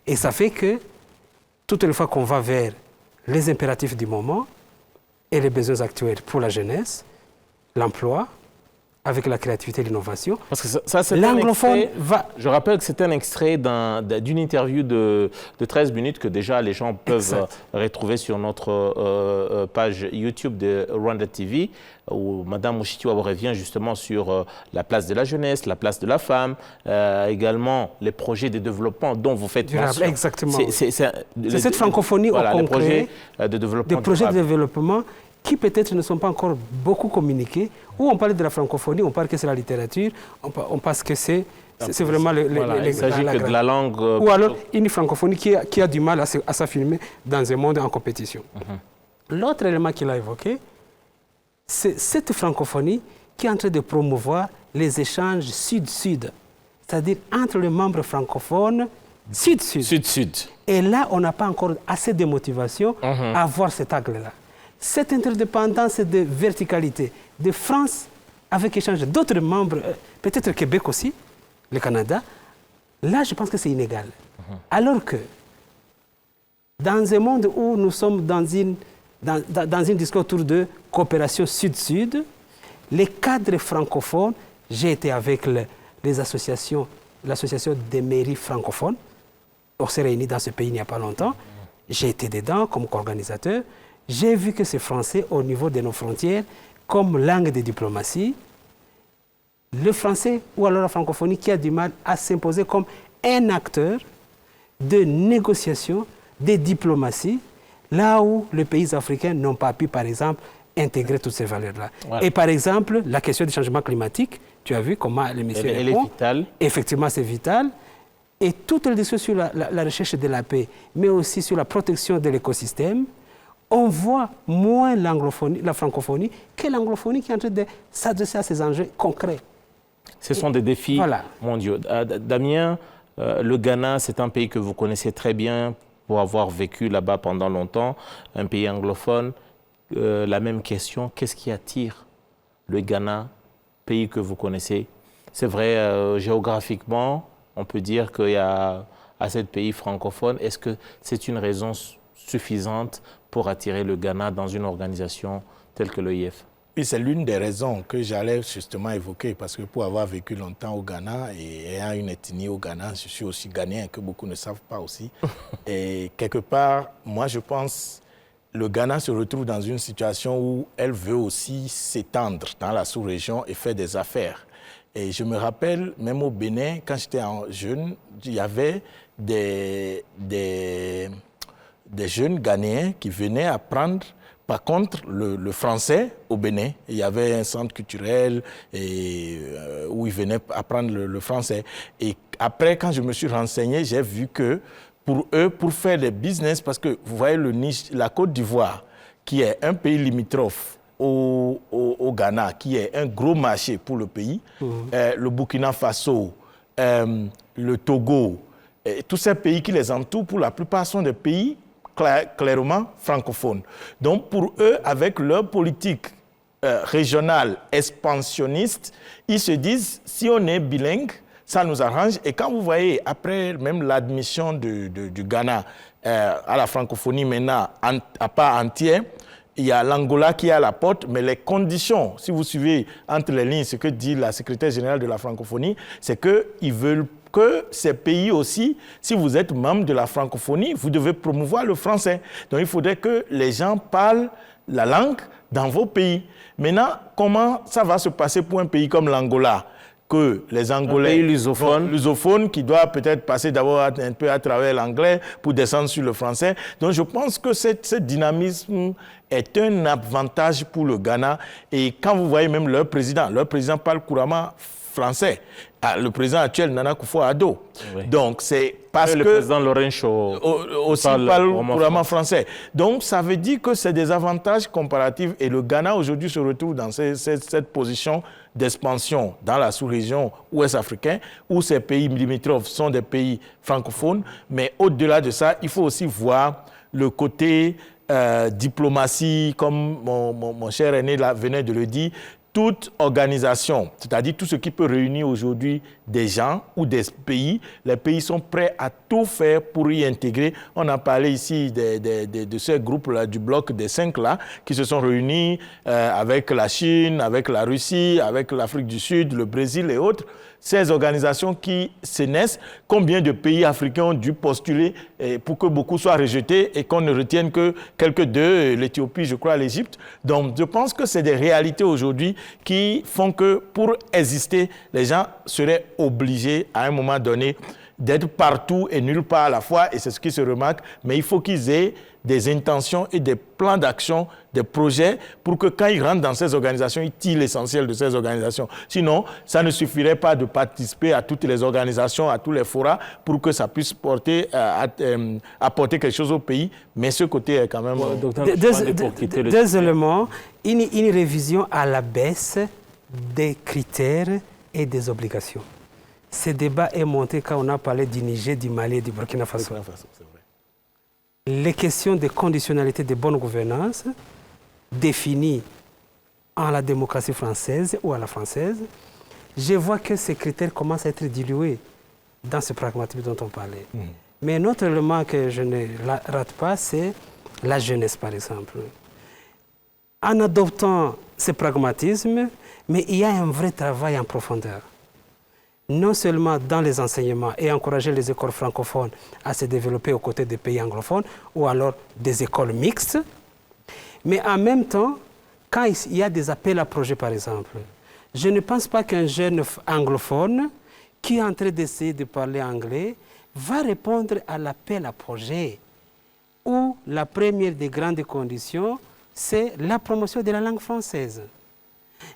Et ça fait que, toutes les fois qu'on va vers les impératifs du moment et les besoins actuels pour la jeunesse, l'emploi, avec la créativité et l'innovation. Parce que ça c'est l'anglophone va... Je rappelle que c'est un extrait d'une interview de 13 minutes que déjà les gens peuvent retrouver sur notre page YouTube de Rwanda TV, où Mme Mushitiwabo revient justement sur la place de la jeunesse, la place de la femme, également les projets de développement dont vous faites mention. Exactement. C'est cette francophonie au concret, les projets de développement. Des projets de développement qui peut-être ne sont pas encore beaucoup communiqués. Où on parle de la francophonie, on parle que c'est la littérature, on pense que c'est vraiment il s'agit que de la langue... Ou alors une francophonie qui a du mal à s'affirmer dans un monde en compétition. L'autre élément qu'il a évoqué, c'est cette francophonie qui est en train de promouvoir les échanges sud-sud, c'est-à-dire entre les membres francophones sud-sud. Sud-sud. Et là, on n'a pas encore assez de motivation à voir cet angle-là. Cette interdépendance de verticalité de France avec échange d'autres membres, peut-être Québec aussi, le Canada, là, je pense que c'est inégal. Alors que dans un monde où nous sommes dans une discussion autour de coopération sud-sud, les cadres francophones, j'ai été avec les associations, l'association des mairies francophones, on s'est réunis dans ce pays il n'y a pas longtemps, j'ai été dedans comme co-organisateur. J'ai vu que c'est français au niveau de nos frontières comme langue de diplomatie. Le français ou alors la francophonie qui a du mal à s'imposer comme un acteur de négociation, de diplomatie, là où les pays africains n'ont pas pu, par exemple, intégrer toutes ces valeurs-là. Voilà. Et par exemple, la question du changement climatique, tu as vu comment le monsieur répond. Elle est vitale. Effectivement, c'est vital. Et toute la discussion sur la recherche de la paix, mais aussi sur la protection de l'écosystème, on voit moins la francophonie que l'anglophonie qui est en train de s'adresser à ces enjeux concrets. Ce sont des défis mondiaux. Damien, le Ghana, c'est un pays que vous connaissez très bien pour avoir vécu là-bas pendant longtemps, un pays anglophone. La même question, qu'est-ce qui attire le Ghana, pays que vous connaissez? C'est vrai, géographiquement, on peut dire qu'il y a assez de pays francophones. Est-ce que c'est une raison suffisante pour attirer le Ghana dans une organisation telle que l'OIF? Oui, c'est l'une des raisons que j'allais justement évoquer, parce que pour avoir vécu longtemps au Ghana et ayant une ethnie au Ghana, je suis aussi ghanéen, que beaucoup ne savent pas aussi. Et quelque part, moi je pense le Ghana se retrouve dans une situation où elle veut aussi s'étendre dans la sous-région et faire des affaires. Et je me rappelle, même au Bénin, quand j'étais jeune, il y avait des des jeunes Ghanéens qui venaient apprendre, par contre, le français au Bénin. Il y avait un centre culturel où ils venaient apprendre le français. Et après, quand je me suis renseigné, j'ai vu que pour eux, pour faire des business, parce que vous voyez la Côte d'Ivoire, qui est un pays limitrophe au Ghana, qui est un gros marché pour le pays, le Burkina Faso, le Togo, tous ces pays qui les entourent, pour la plupart, sont des pays clairement francophones. Donc pour eux, avec leur politique régionale expansionniste, ils se disent, si on est bilingue, ça nous arrange. Et quand vous voyez, après même l'admission du Ghana à la francophonie maintenant, à part entière, il y a l'Angola qui est à la porte, mais les conditions, si vous suivez entre les lignes ce que dit la secrétaire générale de la francophonie, c'est qu'ils veulent que ces pays aussi, si vous êtes membre de la francophonie, vous devez promouvoir le français. Donc il faudrait que les gens parlent la langue dans vos pays. Maintenant, comment ça va se passer pour un pays comme l'Angola ? Que les Angolais, lusophones, qui doivent peut-être passer d'abord un peu à travers l'anglais pour descendre sur le français. Donc je pense que ce dynamisme est un avantage pour le Ghana. Et quand vous voyez même leur président parle couramment français. Le président actuel, Nana Akufo-Addo. Oui. Donc c'est parce que... Le président Lorencho aussi parle couramment français. Donc ça veut dire que c'est des avantages comparatifs. Et le Ghana aujourd'hui se retrouve dans cette position d'expansion dans la sous-région ouest africaine, où ces pays limitrophes sont des pays francophones. Mais au-delà de ça, il faut aussi voir le côté diplomatie, comme mon cher aîné venait de le dire. Toute organisation, c'est-à-dire tout ce qui peut réunir aujourd'hui des gens ou des pays, les pays sont prêts à tout faire pour y intégrer. On a parlé ici de ces groupes-là, du bloc des 5 là, qui se sont réunis avec la Chine, avec la Russie, avec l'Afrique du Sud, le Brésil et autres. Ces organisations qui se naissent, combien de pays africains ont dû postuler pour que beaucoup soient rejetés et qu'on ne retienne que quelques d'eux, l'Éthiopie, je crois, l'Égypte. Donc, je pense que c'est des réalités aujourd'hui qui font que pour exister, les gens seraient obligés à un moment donné d'être partout et nulle part à la fois, et c'est ce qui se remarque, mais il faut qu'ils aient des intentions et des plans d'action, des projets, pour que quand ils rentrent dans ces organisations, ils tirent l'essentiel de ces organisations. Sinon, ça ne suffirait pas de participer à toutes les organisations, à tous les forats, pour que ça puisse apporter quelque chose au pays, mais ce côté est quand même... Deux éléments, une révision à la baisse des critères et des obligations. Ce débat est monté quand on a parlé du Niger, du Mali et du Burkina Faso. C'est vrai. Les questions de conditionnalité de bonne gouvernance, définies en la démocratie française ou à la française, je vois que ces critères commencent à être dilués dans ce pragmatisme dont on parlait. Mais un autre élément que je ne rate pas, c'est la jeunesse, par exemple. En adoptant ce pragmatisme, mais il y a un vrai travail en profondeur. Non seulement dans les enseignements et encourager les écoles francophones à se développer aux côtés des pays anglophones ou alors des écoles mixtes, mais en même temps, quand il y a des appels à projets, par exemple, je ne pense pas qu'un jeune anglophone qui est en train d'essayer de parler anglais va répondre à l'appel à projet où la première des grandes conditions, c'est la promotion de la langue française.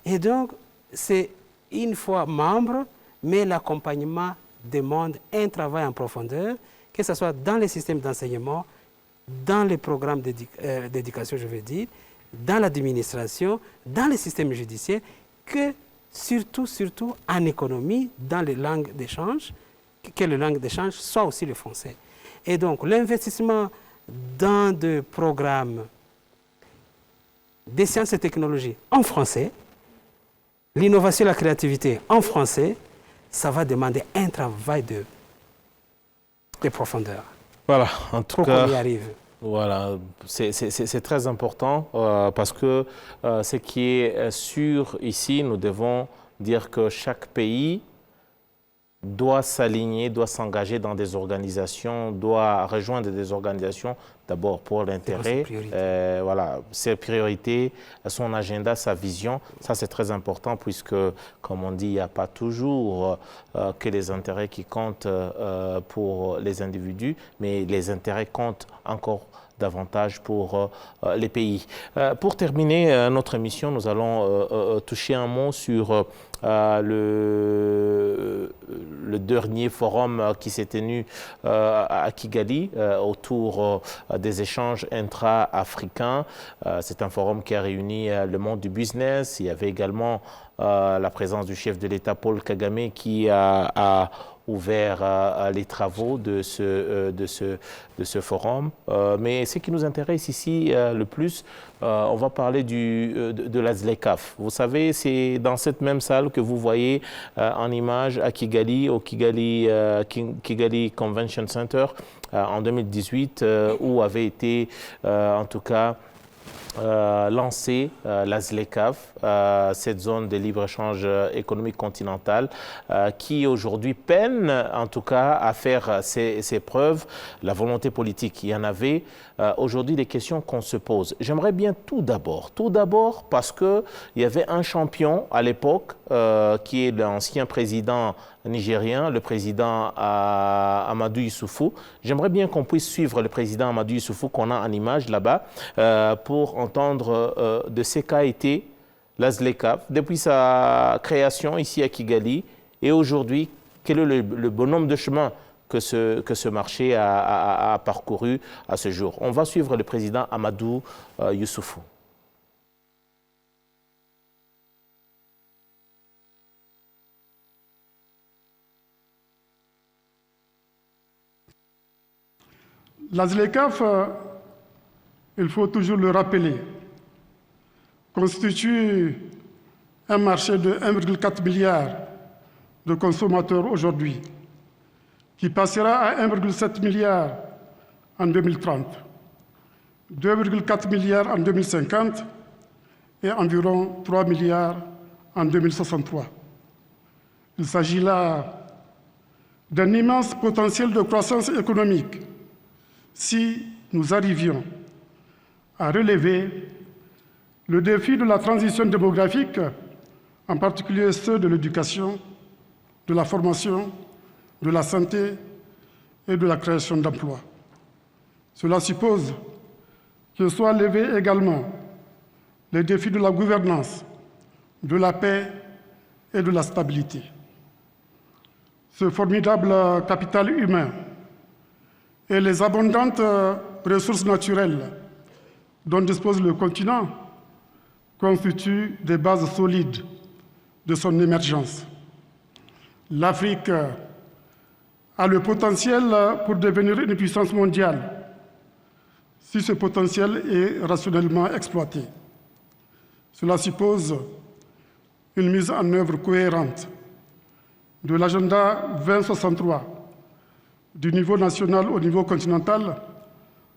Et donc, c'est une fois membre, mais l'accompagnement demande un travail en profondeur, que ce soit dans les systèmes d'enseignement, dans les programmes d'éducation, je veux dire, dans l'administration, dans les systèmes judiciaires, que surtout en économie, dans les langues d'échange, que les langues d'échange soient aussi le français. Et donc, l'investissement dans des programmes des sciences et technologies en français, l'innovation et la créativité en français, ça va demander un travail de profondeur. Voilà, en tout cas, qu'on y arrive. Voilà, c'est très important parce que ce qui est sûr ici, nous devons dire que chaque pays doit s'aligner, doit s'engager dans des organisations, doit rejoindre des organisations d'abord pour l'intérêt, voilà, ses priorités, son agenda, sa vision. Ça, c'est très important puisque, comme on dit, il n'y a pas toujours que les intérêts qui comptent pour les individus, mais les intérêts comptent encore davantage pour les pays. Pour terminer notre émission, nous allons toucher un mot sur le dernier forum qui s'est tenu à Kigali autour des échanges intra-africains. C'est un forum qui a réuni le monde du business. Il y avait également la présence du chef de l'État Paul Kagame qui a ouvert les travaux de ce forum. Mais ce qui nous intéresse ici le plus, on va parler de la ZLECAf. Vous savez, c'est dans cette même salle que vous voyez en image à Kigali, au Kigali Convention Center en 2018, où avait été en tout cas lancé la ZLECAf, cette zone de libre-échange économique continentale qui aujourd'hui peine en tout cas à faire ses preuves. La volonté politique, il y en avait. Aujourd'hui, les questions qu'on se pose. J'aimerais bien tout d'abord parce qu'il y avait un champion à l'époque qui est l'ancien président nigérien, le président Amadou Issoufou. J'aimerais bien qu'on puisse suivre le président Amadou Issoufou qu'on a en image là-bas pour entendre de ce qu'a été la ZLECAf depuis sa création ici à Kigali et aujourd'hui, quel est le bonhomme de chemin que ce marché a parcouru à ce jour. On va suivre le président Amadou Issoufou. La ZLECAf, il faut toujours le rappeler, constitue un marché de 1,4 milliard de consommateurs aujourd'hui, qui passera à 1,7 milliard en 2030, 2,4 milliards en 2050 et environ 3 milliards en 2063. Il s'agit là d'un immense potentiel de croissance économique si nous arrivions à relever le défi de la transition démographique, en particulier ceux de l'éducation, de la formation, de la santé et de la création d'emplois. Cela suppose que soient levés également les défis de la gouvernance, de la paix et de la stabilité. Ce formidable capital humain et les abondantes ressources naturelles dont dispose le continent constituent des bases solides de son émergence. L'Afrique a le potentiel pour devenir une puissance mondiale si ce potentiel est rationnellement exploité. Cela suppose une mise en œuvre cohérente de l'agenda 2063 du niveau national au niveau continental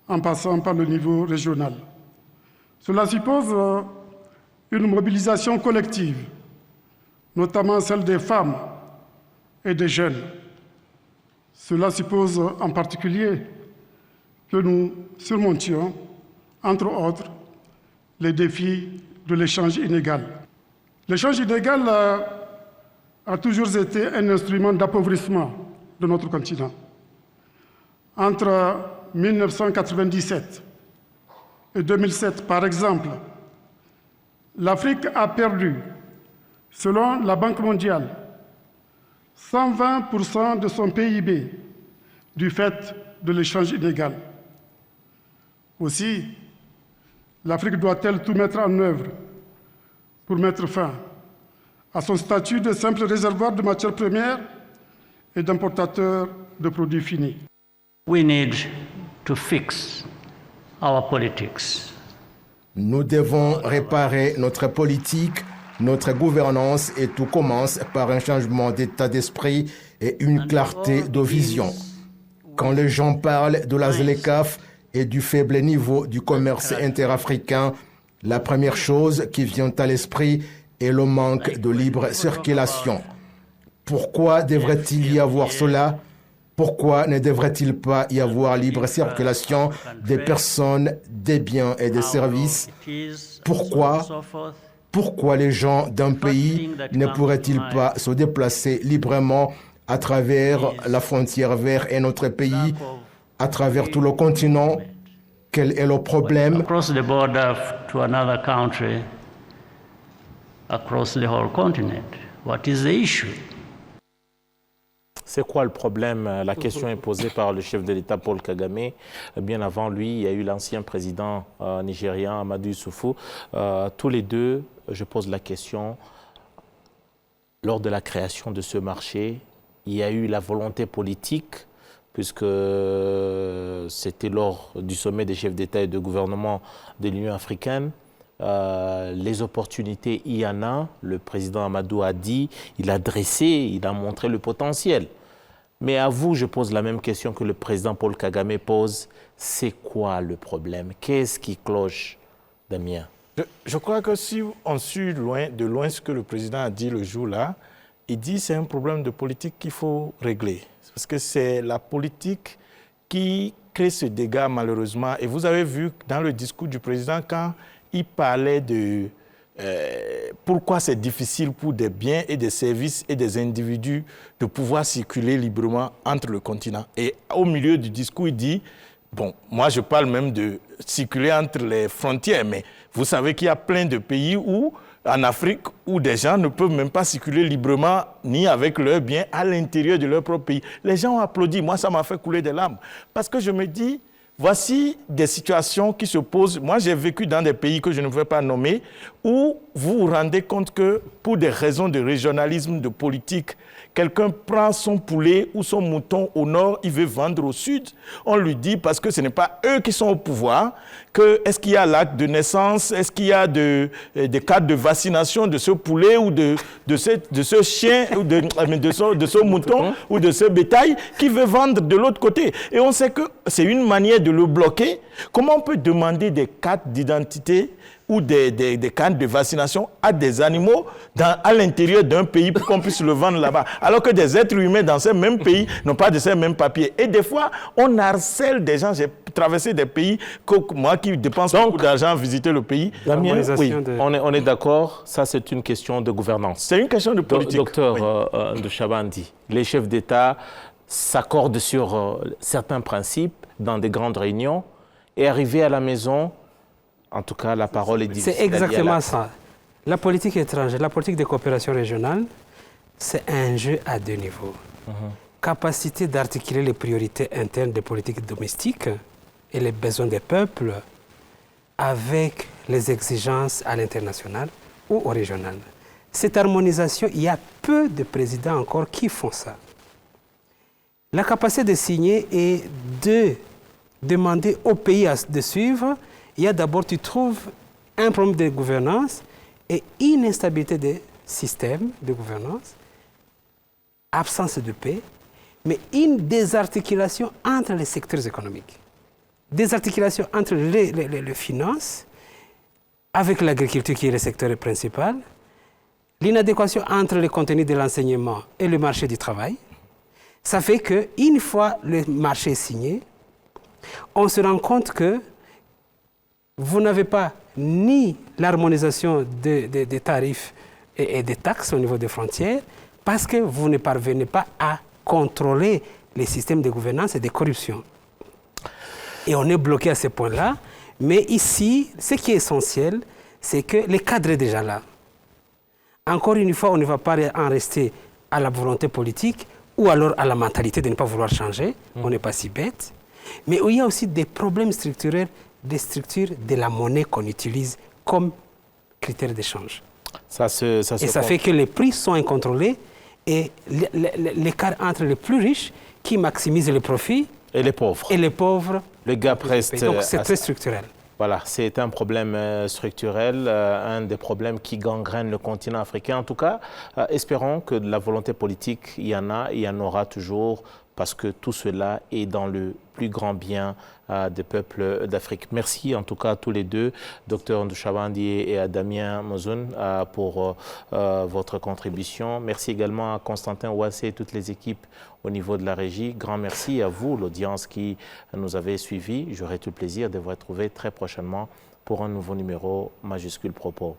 en passant par le niveau régional. Cela suppose une mobilisation collective, notamment celle des femmes et des jeunes. Cela suppose en particulier que nous surmontions, entre autres, les défis de l'échange inégal. L'échange inégal a toujours été un instrument d'appauvrissement de notre continent. Entre 1997 et 2007, par exemple, l'Afrique a perdu, selon la Banque mondiale, 120% de son PIB du fait de l'échange inégal. Aussi, l'Afrique doit-elle tout mettre en œuvre pour mettre fin à son statut de simple réservoir de matières premières et d'importateur de produits finis. We need to fix our politics. Nous devons réparer notre politique, notre gouvernance et tout commence par un changement d'état d'esprit et une clarté de vision. Quand les gens parlent de la ZLECAf et du faible niveau du commerce interafricain, la première chose qui vient à l'esprit est le manque de libre circulation. Pourquoi devrait-il y avoir cela? Pourquoi ne devrait-il pas y avoir libre circulation des personnes, des biens et des services? Pourquoi les gens d'un pays ne pourraient-ils pas se déplacer librement à travers la frontière vers un autre pays, à travers tout le continent? Quel est le problème? Across the border to another country, across the whole continent. What is the issue? C'est quoi le problème? La question est posée par le chef de l'État Paul Kagame. Bien avant lui, il y a eu l'ancien président nigérian Amadou Issoufou. Tous les deux, je pose la question, lors de la création de ce marché, il y a eu la volonté politique, puisque c'était lors du sommet des chefs d'État et de gouvernement de l'Union africaine. Les opportunités, il y en a. Le président Amadou a dit, il a dressé, il a montré le potentiel. Mais à vous, je pose la même question que le président Paul Kagame pose. C'est quoi le problème? Qu'est-ce qui cloche, Damien? Je crois que si on suit de loin ce que le président a dit le jour-là, il dit que c'est un problème de politique qu'il faut régler. Parce que c'est la politique qui crée ce dégât, malheureusement. Et vous avez vu dans le discours du président, quand il parlait de pourquoi c'est difficile pour des biens et des services et des individus de pouvoir circuler librement entre le continent. Et au milieu du discours, il dit, bon, moi je parle même de circuler entre les frontières, mais vous savez qu'il y a plein de pays où, en Afrique, où des gens ne peuvent même pas circuler librement ni avec leurs biens à l'intérieur de leur propre pays. Les gens ont applaudi. Moi, ça m'a fait couler des larmes. Parce que je me dis, voici des situations qui se posent. Moi, j'ai vécu dans des pays que je ne vais pas nommer, où vous vous rendez compte que pour des raisons de régionalisme, de politique, quelqu'un prend son poulet ou son mouton au nord, il veut vendre au sud. On lui dit, parce que ce n'est pas eux qui sont au pouvoir, que est-ce qu'il y a l'acte de naissance, est-ce qu'il y a des cartes de vaccination de ce poulet ou de ce chien, ou de ce mouton ou de ce bétail qui veut vendre de l'autre côté. Et on sait que c'est une manière de le bloquer. Comment on peut demander des cartes d'identité ou des cartes de vaccination à des animaux à l'intérieur d'un pays pour qu'on puisse le vendre là-bas, alors que des êtres humains dans ces mêmes pays n'ont pas de ces mêmes papiers. Et des fois, on harcèle des gens. J'ai traversé des pays, moi qui dépense beaucoup d'argent à visiter le pays. Oui, on est d'accord, ça c'est une question de gouvernance. C'est une question de politique. Docteur de Chabandi, les chefs d'État s'accordent sur certains principes dans des grandes réunions et arriver à la maison, en tout cas, la parole est difficile. C'est exactement ça. La politique étrangère, la politique de coopération régionale, c'est un jeu à deux niveaux. Capacité d'articuler les priorités internes des politiques domestiques et les besoins des peuples avec les exigences à l'international ou au régional. Cette harmonisation, il y a peu de présidents encore qui font ça. La capacité de signer et de demander au pays de suivre, il y a d'abord, tu trouves un problème de gouvernance et une instabilité des systèmes de gouvernance, absence de paix, mais une désarticulation entre les secteurs économiques. Désarticulation entre les finances, avec l'agriculture qui est le secteur principal, l'inadéquation entre le contenu de l'enseignement et le marché du travail. Ça fait qu'une fois le marché est signé, on se rend compte que vous n'avez pas ni l'harmonisation des tarifs et des taxes au niveau des frontières parce que vous ne parvenez pas à contrôler les systèmes de gouvernance et de corruption. Et on est bloqué à ce point-là. Mais ici, ce qui est essentiel, c'est que le cadre est déjà là. Encore une fois, on ne va pas en rester à la volonté politique ou alors à la mentalité de ne pas vouloir changer. On n'est pas si bête. Mais il y a aussi des problèmes structurels des structures de la monnaie qu'on utilise comme critère d'échange. Ça fait que les prix sont incontrôlés et l'écart entre les plus riches qui maximisent les profits et les pauvres. Le gap reste. Donc c'est très structurel. Voilà, c'est un problème structurel, un des problèmes qui gangrène le continent africain. En tout cas, espérons que de la volonté politique, il y en a, il y en aura toujours parce que tout cela est dans le plus grand bien des peuples d'Afrique. Merci en tout cas à tous les deux, Dr Ndouchabandi et à Damien Mozoun, pour votre contribution. Merci également à Constantin Ouassé et toutes les équipes au niveau de la régie. Grand merci à vous, l'audience qui nous avait suivis. J'aurai tout le plaisir de vous retrouver très prochainement pour un nouveau numéro Majuscule Propos.